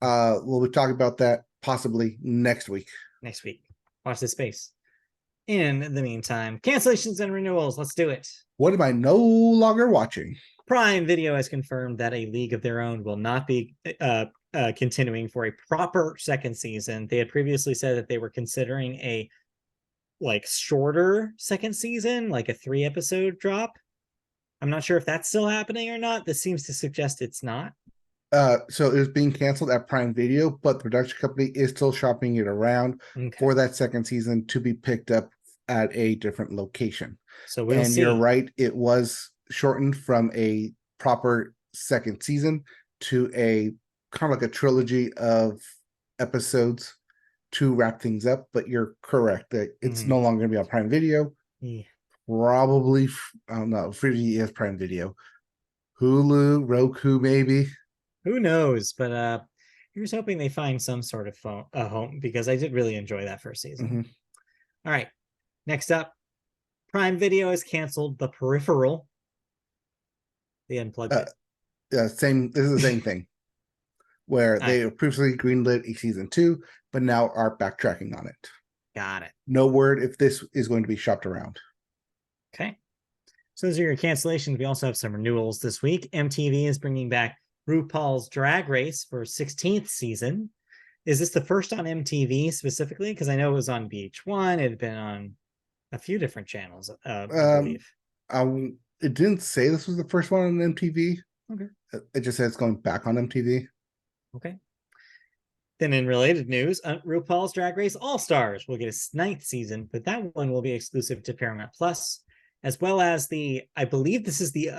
A: We'll be talking about that possibly next week.
B: Next week. Watch this space. In the meantime, cancellations and renewals. Let's do it.
A: What am I no longer watching?
B: Prime Video has confirmed that A League of Their Own will not be continuing for a proper second season. They had previously said that they were considering a like shorter second season, like a 3 episode drop. I'm not sure if that's still happening or not. This seems to suggest it's not.
A: So it was being canceled at Prime Video, but the production company is still shopping it around
B: Okay.
A: for that second season to be picked up at a different location.
B: So we'll
A: and
B: see.
A: You're right, it was shortened from a proper second season to a kind of like a trilogy of episodes to wrap things up. But you're correct that it's no longer going to be on Prime Video.
B: Yeah.
A: Probably, I don't know, free is Prime Video. Hulu, Roku, maybe.
B: Who knows? But here's hoping they find some sort of home because I did really enjoy that first season.
A: Mm-hmm.
B: All right. Next up, Prime Video has canceled The Peripheral. They unplugged it.
A: Yeah, same. This is the same thing, where they previously greenlit a season 2, but now are backtracking on it.
B: Got it.
A: No word if this is going to be shopped around.
B: Okay. So those are your cancellations. We also have some renewals this week. MTV is bringing back RuPaul's Drag Race for 16th season. Is this the first on MTV specifically? Because I know it was on VH1. It had been on a few different channels, I believe.
A: It didn't say this was the first one on MTV.
B: Okay.
A: It just says it's going back on MTV.
B: Okay. Then in related news, RuPaul's Drag Race All-Stars will get a 9th season, but that one will be exclusive to Paramount Plus, as well as I believe this is the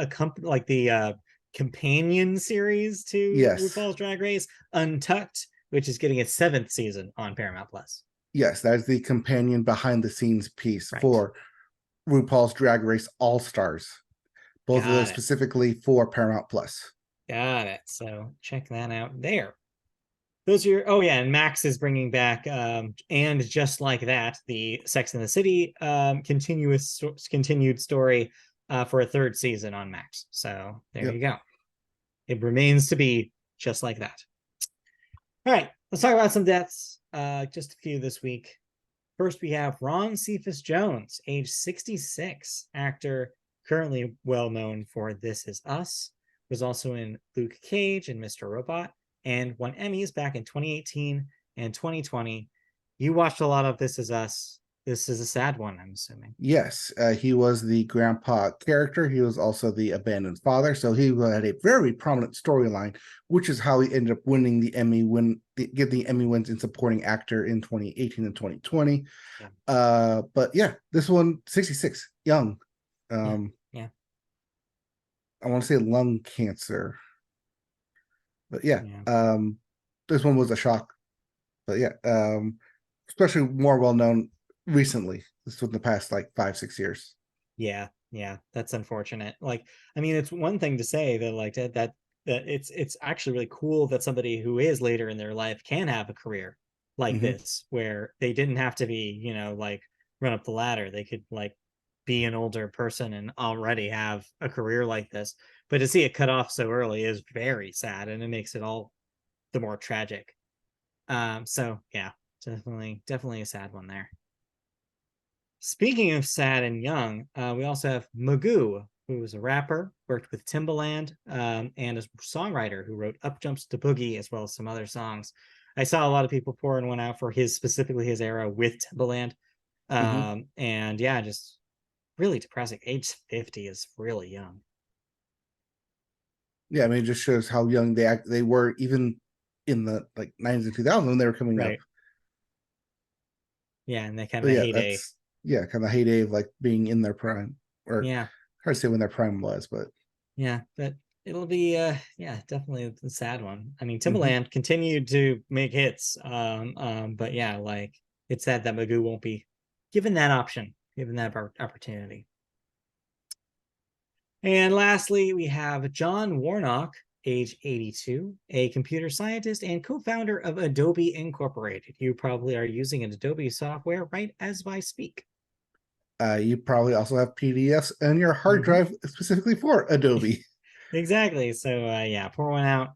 B: companion series to RuPaul's Drag Race, Untucked, which is getting its 7th season on Paramount Plus.
A: Yes, that is the companion behind the scenes piece for RuPaul's Drag Race All-Stars. Both of those specifically for Paramount Plus.
B: Got it. So check that out there. Those are your, and Max is bringing back and just like that, the Sex and the City continued story for a 3rd season on Max. So there you go. It remains to be just like that. All right, let's talk about some deaths. Just a few this week. First, we have Ron Cephas Jones, age 66, actor, currently well known for This Is Us, was also in Luke Cage and Mr. Robot, and won Emmys back in 2018 and 2020. You watched a lot of This Is Us. This is a sad one, I'm assuming.
A: Yes, he was the grandpa character. He was also the abandoned father. So he had a very prominent storyline, which is how he ended up winning the Emmy get the Emmy wins in supporting actor in 2018 and 2020. Yeah. But yeah, this one, 66, young.
B: Yeah.
A: I want to say lung cancer. But yeah. This one was a shock. But yeah, especially more well known recently. This was in the past like 5-6 years.
B: Yeah, that's unfortunate. Like, I mean, it's one thing to say that like that it's actually really cool that somebody who is later in their life can have a career like this, where they didn't have to be, like run up the ladder. They could like be an older person and already have a career like this. But to see it cut off so early is very sad, and it makes it all the more tragic. So yeah, definitely a sad one there. Speaking of sad and young, we also have Magoo, who was a rapper, worked with Timbaland, and a songwriter who wrote Up Jumps to Boogie, as well as some other songs. I saw a lot of people pouring one out for specifically his era with Timbaland. And yeah, just really depressing. Age 50 is really young.
A: Yeah, I mean, it just shows how young they were even in the like 90s and 2000s when they were coming up.
B: Yeah, and they kind of heyday.
A: Yeah, kind of heyday of like being in their prime, or hard to say when their prime was, but
B: yeah, but it'll be definitely a sad one. I mean, Timbaland continued to make hits, but yeah, like it's sad that Magoo won't be given that opportunity. And lastly, we have John Warnock, age 82, a computer scientist and co-founder of Adobe Incorporated. You probably are using an Adobe software right as I speak.
A: You probably also have PDFs on your hard drive specifically for Adobe.
B: Exactly. So yeah, pour one out.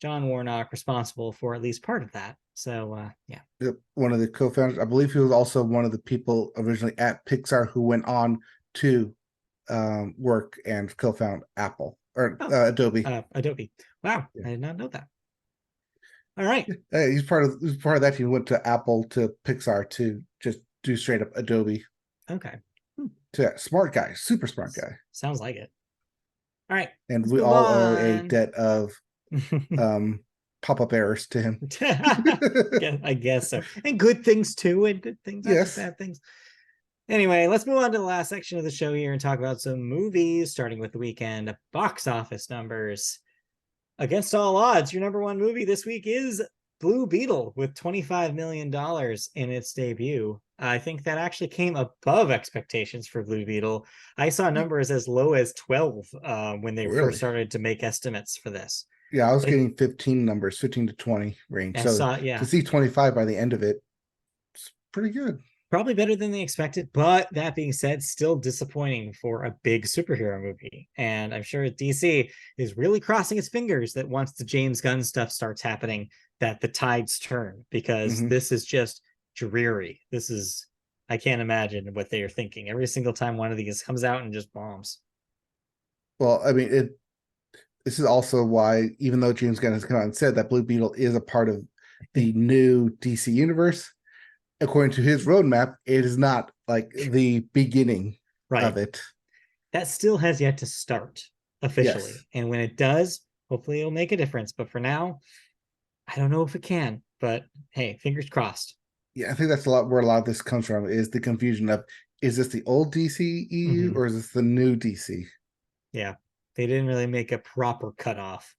B: John Warnock responsible for at least part of that. So yeah.
A: One of the co-founders. I believe he was also one of the people originally at Pixar who went on to work and co-found Apple or Adobe.
B: Adobe. Wow, I did not know that. All right.
A: He's part of that team. Went to Apple to Pixar to just do straight up Adobe.
B: Okay.
A: Smart guy, super smart guy.
B: Sounds like it. All right.
A: And we all owe a debt of pop-up errors to him.
B: I guess so. And good things too, and good things, not just bad things. Anyway, let's move on to the last section of the show here and talk about some movies, starting with the weekend box office numbers. Against all odds, your number one movie this week is Blue Beetle with $25 million in its debut. I think that actually came above expectations for Blue Beetle. I saw numbers as low as 12 when they first started to make estimates for this.
A: Yeah, I was getting 15 to 20 range. To see 25 by the end of it, it's pretty good.
B: Probably better than they expected, but that being said, still disappointing for a big superhero movie. And I'm sure DC is really crossing its fingers that once the James Gunn stuff starts happening, that the tides turn, because this is just dreary. I can't imagine what they are thinking every single time one of these comes out and just bombs.
A: Well, I mean, this is also why, even though James Gunn has come out and said that Blue Beetle is a part of the new DC universe, according to his roadmap, it is not like the beginning of it.
B: That still has yet to start officially. Yes. And when it does, hopefully it'll make a difference. But for now, I don't know if it can. But hey, fingers crossed.
A: Yeah, I think that's where a lot of this comes from, is the confusion of, is this the old DC EU or is this the new DC?
B: Yeah, they didn't really make a proper cutoff.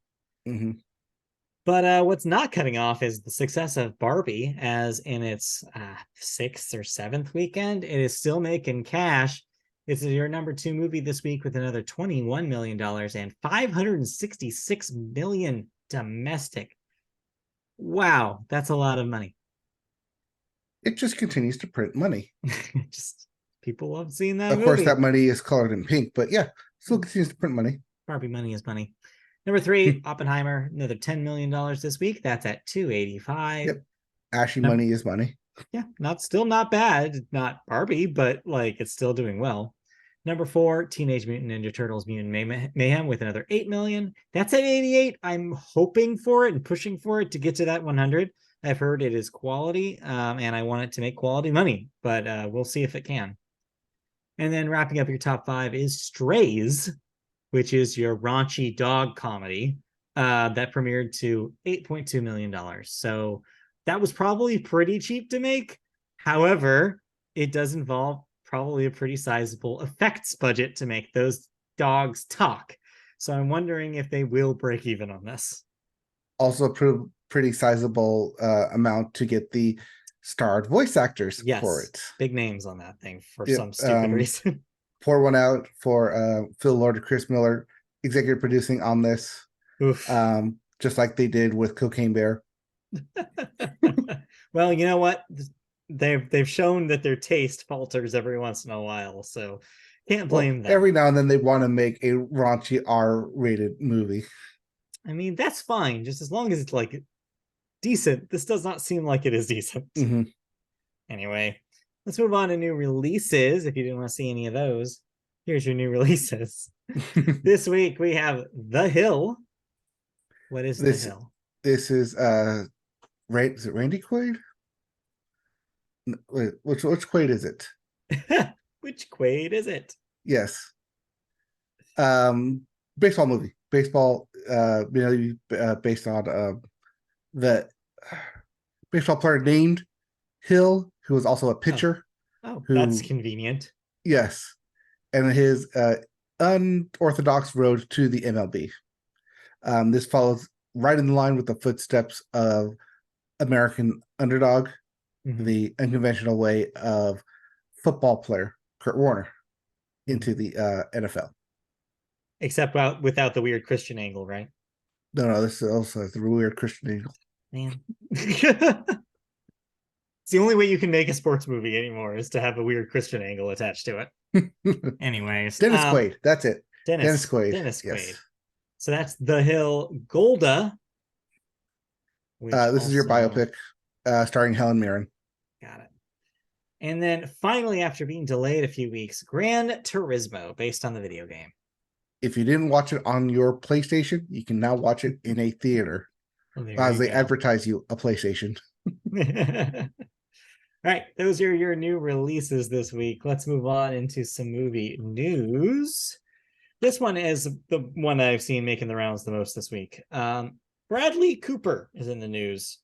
B: But what's not cutting off is the success of Barbie, as in its 6th or 7th weekend. It is still making cash. It's your number 2 movie this week with another $21 million and $566 million domestic. Wow, that's a lot of money.
A: It just continues to print money.
B: Just people love seeing that.
A: Of course, that money is colored in pink, but yeah, still continues to print money.
B: Barbie money is money. Number 3, Oppenheimer, another $10 million this week. That's at 285.
A: Yep. Ashy money is money.
B: Yeah, still not bad. Not Barbie, but like it's still doing well. Number 4, Teenage Mutant Ninja Turtles Mutant Mayhem with another 8 million. That's at 88. I'm hoping for it and pushing for it to get to that 100. I've heard it is quality, and I want it to make quality money, but we'll see if it can. And then wrapping up your top 5 is Strays, which is your raunchy dog comedy that premiered to $8.2 million. So that was probably pretty cheap to make. However, it does involve probably a pretty sizable effects budget to make those dogs talk. So I'm wondering if they will break even on this.
A: Also, pretty sizable amount to get the starred voice actors for it.
B: Big names on that thing for some stupid reason.
A: Pour one out for Phil Lord and Chris Miller, executive producing on this.
B: Oof.
A: Just like they did with Cocaine Bear.
B: Well, you know what? They've shown that their taste falters every once in a while, so can't blame them.
A: Every now and then they want to make a raunchy R-rated movie.
B: I mean, that's fine, just as long as it's like decent. This does not seem like it is decent.
A: Mm-hmm.
B: Anyway, let's move on to new releases. If you didn't want to see any of those, here's your new releases. This week we have The Hill. What is The Hill?
A: This is is it Randy Quaid? Wait, which Quaid is it?
B: Which Quaid is it?
A: Yes. Baseball movie. Baseball based on the baseball player named Hill, who was also a pitcher.
B: That's convenient.
A: Yes. And his unorthodox road to the MLB. This follows right in line with the footsteps of American Underdog, the unconventional way of football player Kurt Warner into the NFL.
B: Except without the weird Christian angle, right?
A: No, this is also the weird Christian angle.
B: Man. It's the only way you can make a sports movie anymore is to have a weird Christian angle attached to it. Anyways.
A: Dennis Quaid. That's it. Dennis Quaid.
B: Dennis Quaid.
A: Yes.
B: So that's The Hill. Golda.
A: This is your biopic starring Helen Mirren.
B: Got it. And then finally, after being delayed a few weeks, Gran Turismo, based on the video game.
A: If you didn't watch it on your PlayStation, you can now watch it in a theater. As they advertise you a PlayStation.
B: All right, those are your new releases this week. Let's move on into some movie news. This one is the one that I've seen making the rounds the most this week. Bradley Cooper is in the news.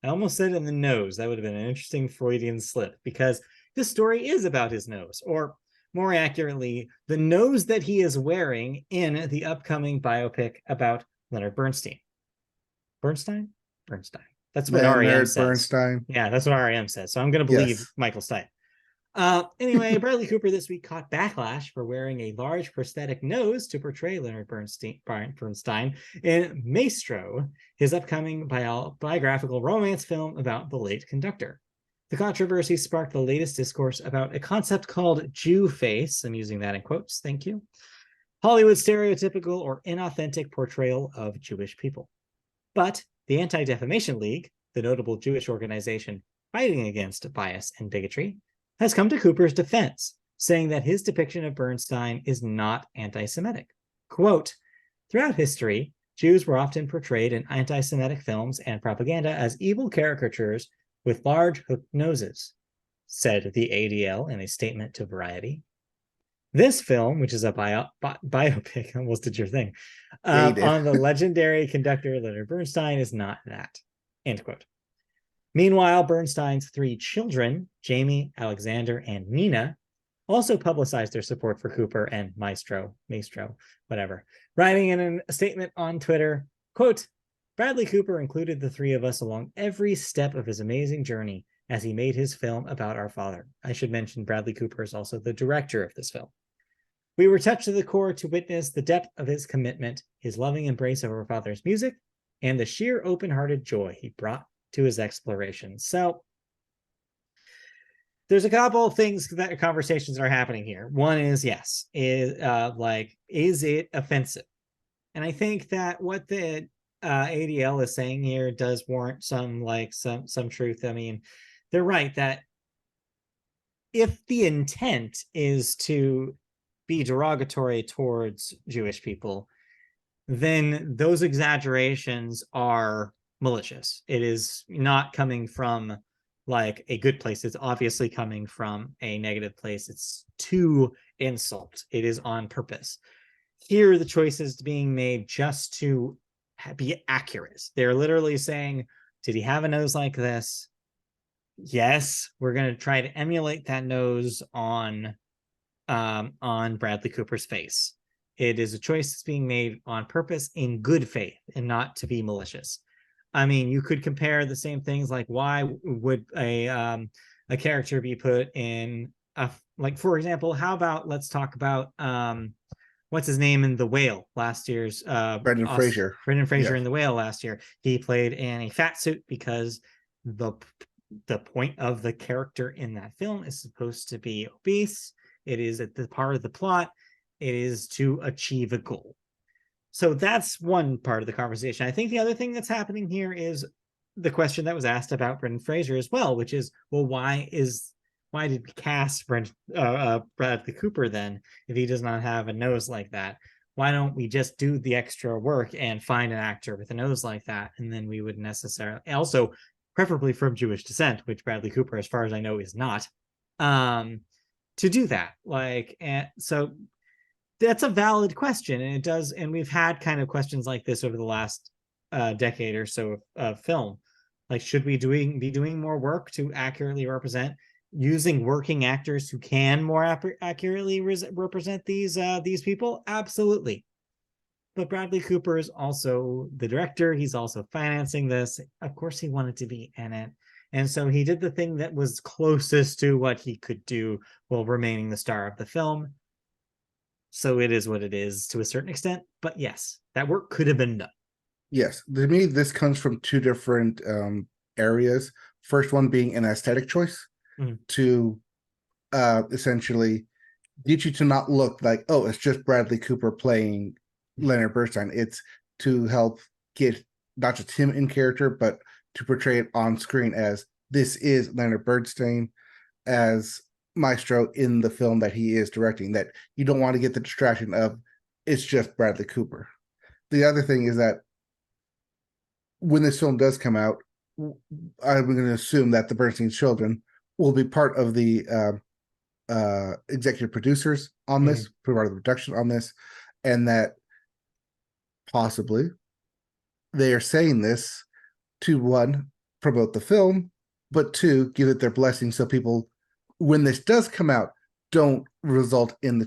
B: I almost said in the nose. That would have been an interesting Freudian slip because this story is about his nose, or more accurately, the nose that he is wearing in the upcoming biopic about Leonard Bernstein. Bernstein? That's what REM says.
A: Bernstein.
B: Yeah, that's what REM says. So I'm going to believe Michael Stipe. Anyway, Bradley Cooper this week caught backlash for wearing a large prosthetic nose to portray Leonard Bernstein in Maestro, his upcoming biographical romance film about the late conductor. The controversy sparked the latest discourse about a concept called Jew face. I'm using that in quotes. Thank you. Hollywood's stereotypical or inauthentic portrayal of Jewish people. But the Anti-Defamation League, the notable Jewish organization fighting against bias and bigotry, has come to Cooper's defense, saying that his depiction of Bernstein is not anti-Semitic. Quote, throughout history, Jews were often portrayed in anti-Semitic films and propaganda as evil caricatures with large hooked noses, said the ADL in a statement to Variety. This film, which is a biopic, almost did your thing, on the legendary conductor Leonard Bernstein is not that, end quote. Meanwhile, Bernstein's 3 children, Jamie, Alexander, and Nina, also publicized their support for Cooper and Maestro, whatever, writing in a statement on Twitter, quote, Bradley Cooper included the 3 of us along every step of his amazing journey as he made his film about our father. I should mention Bradley Cooper is also the director of this film. We were touched to the core to witness the depth of his commitment, his loving embrace of our father's music, and the sheer open-hearted joy he brought to his exploration. So there's a couple of things that conversations that are happening here. One is, yes, is it offensive? And I think that what the ADL is saying here does warrant some truth. I mean, they're right that if the intent is to be derogatory towards Jewish people, then those exaggerations are malicious. It is not coming from like a good place. It's obviously coming from a negative place. It's to insult. It is on purpose. Here, the choice is being made just to be accurate. They're literally saying, did he have a nose like this? Yes, we're going to try to emulate that nose on Bradley Cooper's face. It is a choice that's being made on purpose in good faith and not to be malicious. I mean, you could compare the same things, like why would a character be put in a, like, for example, how about let's talk about what's his name in The Whale last year's
A: Brendan Fraser.
B: Brendan Fraser
A: Yes.
B: in The Whale last year. He played in a fat suit because the point of the character in that film is supposed to be obese. It is at the part of the plot. It is to achieve a goal. So that's one part of the conversation. I think the other thing that's happening here is the question that was asked about Brendan Fraser as well, which is, well, why did we cast Bradley Cooper then if he does not have a nose like that? Why don't we just do the extra work and find an actor with a nose like that? And then we would necessarily, also preferably from Jewish descent, which Bradley Cooper, as far as I know, is not, to do that. Like, and so that's a valid question. And it does, and we've had kind of questions like this over the last decade or so of film. Like, should we be doing more work to accurately represent, using working actors who can more accurately represent these people? Absolutely. But Bradley Cooper is also the director. He's also financing this. Of course, he wanted to be in it. And so he did the thing that was closest to what he could do while remaining the star of the film. So it is what it is to a certain extent. But yes, that work could have been done.
A: Yes. To me, this comes from two different areas. First one being an aesthetic choice to essentially get you to not look like, oh, it's just Bradley Cooper playing Leonard Bernstein. It's to help get not just him in character, but to portray it on screen as this is Leonard Bernstein as Maestro in the film that he is directing, that you don't want to get the distraction of it's just Bradley Cooper. The other thing is that when this film does come out, I'm going to assume that the Bernstein children will be part of the executive producers on this, part of the production on this, and that possibly they are saying this to, one, promote the film, but two, give it their blessing so people, when this does come out, don't result in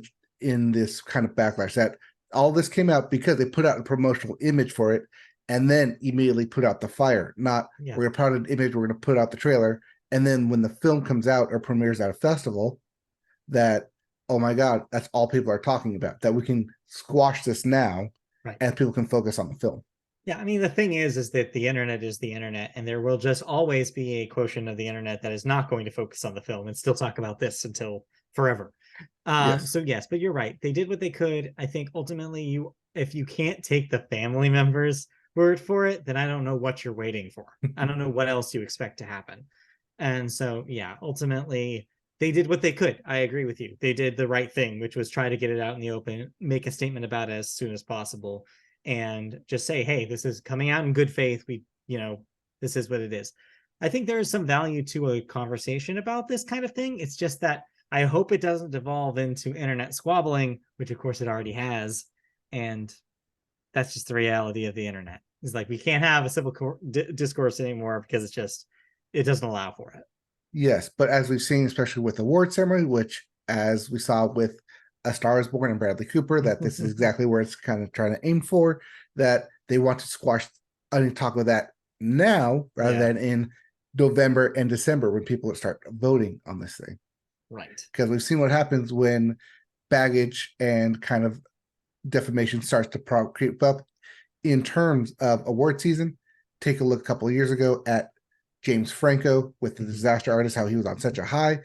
A: this kind of backlash. That all this came out because they put out a promotional image for it and then immediately put out the fire. Not we're going to put out an image, we're going to put out the trailer, and then when the film comes out or premieres at a festival, that, oh my God, that's all people are talking about. That we can squash this now, and people can focus on the film.
B: Yeah, I mean, the thing is that the internet is the internet, and there will just always be a quotient of the internet that is not going to focus on the film and still talk about this until forever. So yes, but you're right. They did what they could. I think ultimately, if you can't take the family members' word for it, then I don't know what you're waiting for. I don't know what else you expect to happen. And so, yeah, ultimately, they did what they could. I agree with you. They did the right thing, which was try to get it out in the open, make a statement about it as soon as possible, and just say, hey, this is coming out in good faith. This is what it is. I think there is some value to a conversation about this kind of thing. It's just that I hope it doesn't devolve into internet squabbling, which of course it already has. And that's just the reality of the internet. It's like, we can't have a civil discourse anymore because it doesn't allow for it.
A: Yes, but as we've seen, especially with award ceremony, which as we saw with A Star Is Born and Bradley Cooper, that this is exactly where it's kind of trying to aim for, that they want to squash any talk of that now rather than in November and December when people start voting on this thing.
B: Right.
A: Because we've seen what happens when baggage and kind of defamation starts to creep up in terms of award season. Take a look a couple of years ago at James Franco with the Disaster Artist, how he was on such a high.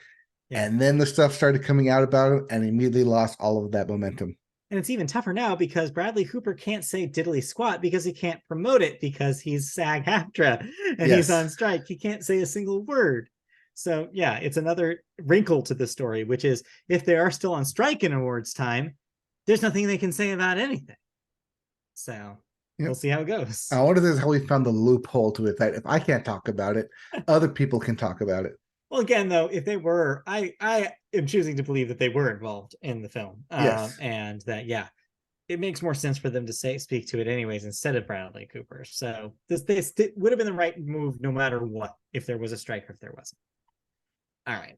A: And then the stuff started coming out about him and immediately lost all of that momentum.
B: And it's even tougher now because Bradley Cooper can't say diddly squat because he can't promote it because he's SAG-AFTRA and he's on strike. He can't say a single word. So yeah, it's another wrinkle to the story, which is if they are still on strike in awards time, there's nothing they can say about anything. So
A: Yep.
B: we'll see how it goes.
A: I wonder if this is how we found the loophole to it, that if I can't talk about it, other people can talk about it.
B: Well, again, though, if they were, I am choosing to believe that they were involved in the film,
A: Yes.
B: and that it makes more sense for them to speak to it anyways instead of Bradley Cooper. So this would have been the right move no matter what, if there was a strike or if there wasn't. All right,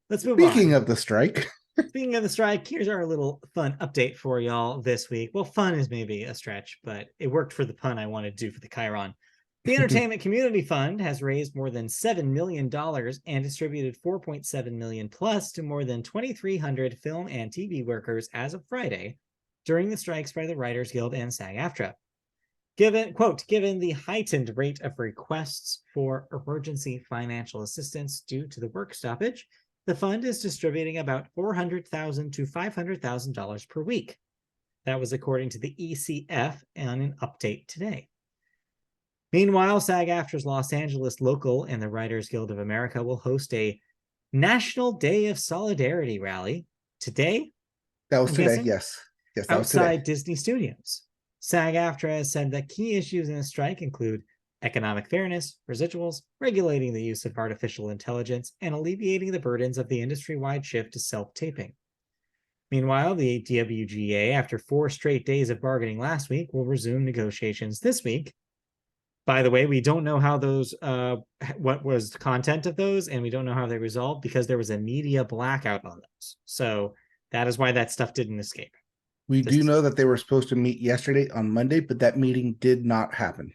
B: let's move
A: Speaking
B: on.
A: of the strike,
B: Speaking of the strike, here's our little fun update for y'all this week. Well, fun is maybe a stretch, but it worked for the pun I wanted to do for the Chiron. The Entertainment Community Fund has raised more than $7 million and distributed $4.7 million plus to more than 2,300 film and TV workers as of Friday during the strikes by the Writers Guild and SAG-AFTRA. Given the heightened rate of requests for emergency financial assistance due to the work stoppage, the fund is distributing about $400,000 to $500,000 per week. That was according to the ECF on an update today. Meanwhile, SAG-AFTRA's Los Angeles local and the Writers Guild of America will host a National Day of Solidarity rally today.
A: that was
B: I'm
A: today.
B: guessing,
A: Yes. Yes, that was
B: outside
A: today.
B: Disney Studios. SAG-AFTRA has said that key issues in the strike include economic fairness, residuals, regulating the use of artificial intelligence, and alleviating the burdens of the industry-wide shift to self-taping. Meanwhile, the WGA, after 4 straight days of bargaining last week, will resume negotiations this week. By the way, we don't know how those, what was the content of those, and we don't know how they resolved because there was a media blackout on those. So that is why that stuff didn't escape.
A: We do know that they were supposed to meet yesterday on Monday, but that meeting did not happen.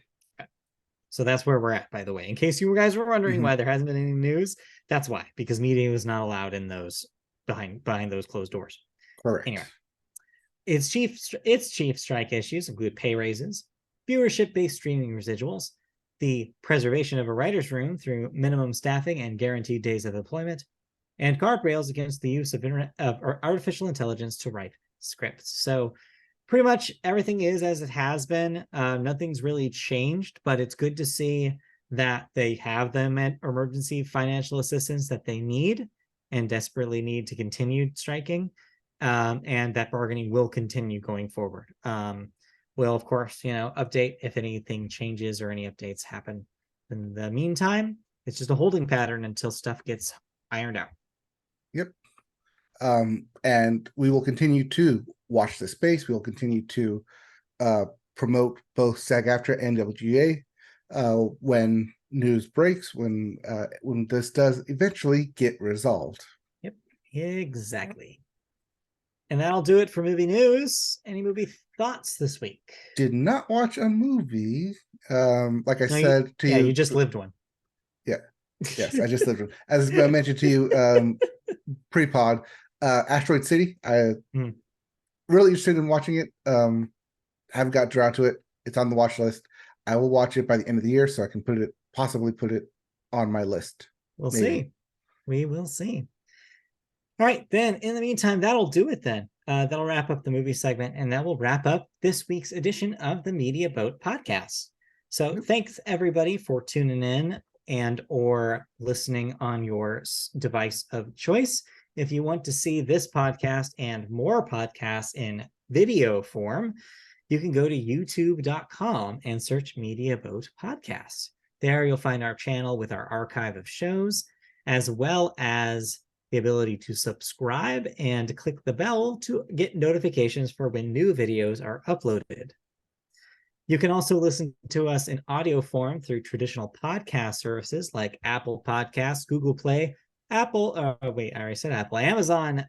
B: So that's where we're at, by the way. In case you guys were wondering why there hasn't been any news, that's why, because media was not allowed in those behind those closed doors.
A: Correct.
B: Anyway, its chief strike issues include pay raises, viewership-based streaming residuals, the preservation of a writer's room through minimum staffing and guaranteed days of employment, and guardrails against the use of artificial intelligence to write scripts. So pretty much everything is as it has been. Nothing's really changed, but it's good to see that they have them at emergency financial assistance that they need and desperately need to continue striking, and that bargaining will continue going forward. We'll, of course, update if anything changes or any updates happen. In the meantime, it's just a holding pattern until stuff gets ironed out.
A: Yep. And we will continue to watch the space. We will continue to promote both SAG-AFTRA and WGA when news breaks, when this does eventually get resolved.
B: Yep, exactly. And that'll do it for movie news. Any movie thoughts this week?
A: Did not watch a movie. Like I said to you.
B: Yeah, you just lived one.
A: Yeah. Yes, I just lived one. As I mentioned to you pre-pod, Asteroid City. I really interested in watching it. Haven't got around to it. It's on the watch list. I will watch it by the end of the year so I can possibly put it on my list.
B: We'll see. We will see. All right, then in the meantime, that'll do it then. That'll wrap up the movie segment, and that will wrap up this week's edition of the Media Boat Podcast. So thanks everybody for tuning in and or listening on your device of choice. If you want to see this podcast and more podcasts in video form, you can go to youtube.com and search Media Boat Podcast. There you'll find our channel with our archive of shows, as well as the ability to subscribe and click the bell to get notifications for when new videos are uploaded. You can also listen to us in audio form through traditional podcast services like Apple Podcasts, Google Play, Apple, I already said Apple, Amazon,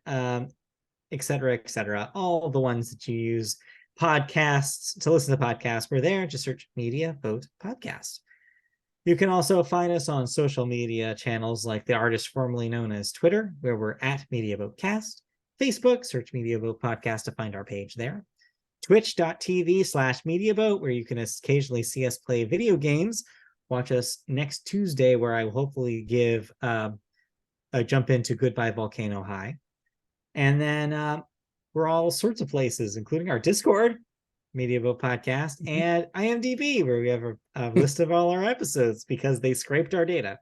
B: etc., all the ones that you use podcasts to listen to podcasts. We're there. Just search Media Boat Podcast. You can also find us on social media channels like the artist formerly known as Twitter, where we're at Media Boat Cast. Facebook, search Media Boat Podcast to find our page there. Twitch.tv/MediaBoat, where you can occasionally see us play video games. Watch us next Tuesday, where I will hopefully give a jump into Goodbye Volcano High. And then we're all sorts of places, including our Discord, Media Boat Podcast, and IMDb, where we have a list of all our episodes because they scraped our data.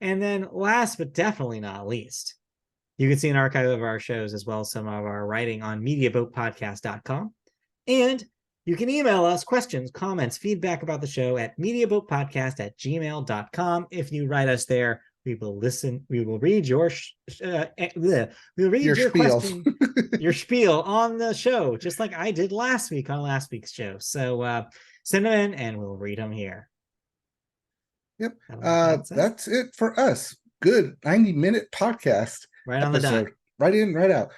B: And then last but definitely not least, you can see an archive of our shows as well as some of our writing on mediaboatpodcast.com. And you can email us questions, comments, feedback about the show at mediaboatpodcast@gmail.com. If you write us there, we will listen. We will read your we'll read your
A: spiel.
B: question, your spiel on the show, just like I did last week on last week's show. So send them in and we'll read them here.
A: Yep. That's it for us. Good 90-minute podcast.
B: Right on the dot.
A: Right in, right out.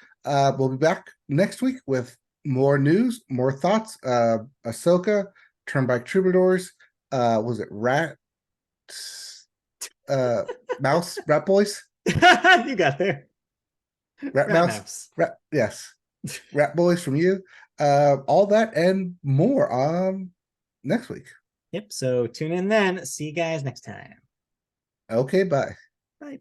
A: We'll be back next week with more news, more thoughts. Ahsoka, Turnpike Troubadours. Was it Rat? Mouse? Rat Boys?
B: You got there.
A: Rat Mouse? Rat, yes. Rat Boys from you. All that and more next week.
B: Yep. So tune in then. See you guys next time.
A: Okay, bye.
B: Bye.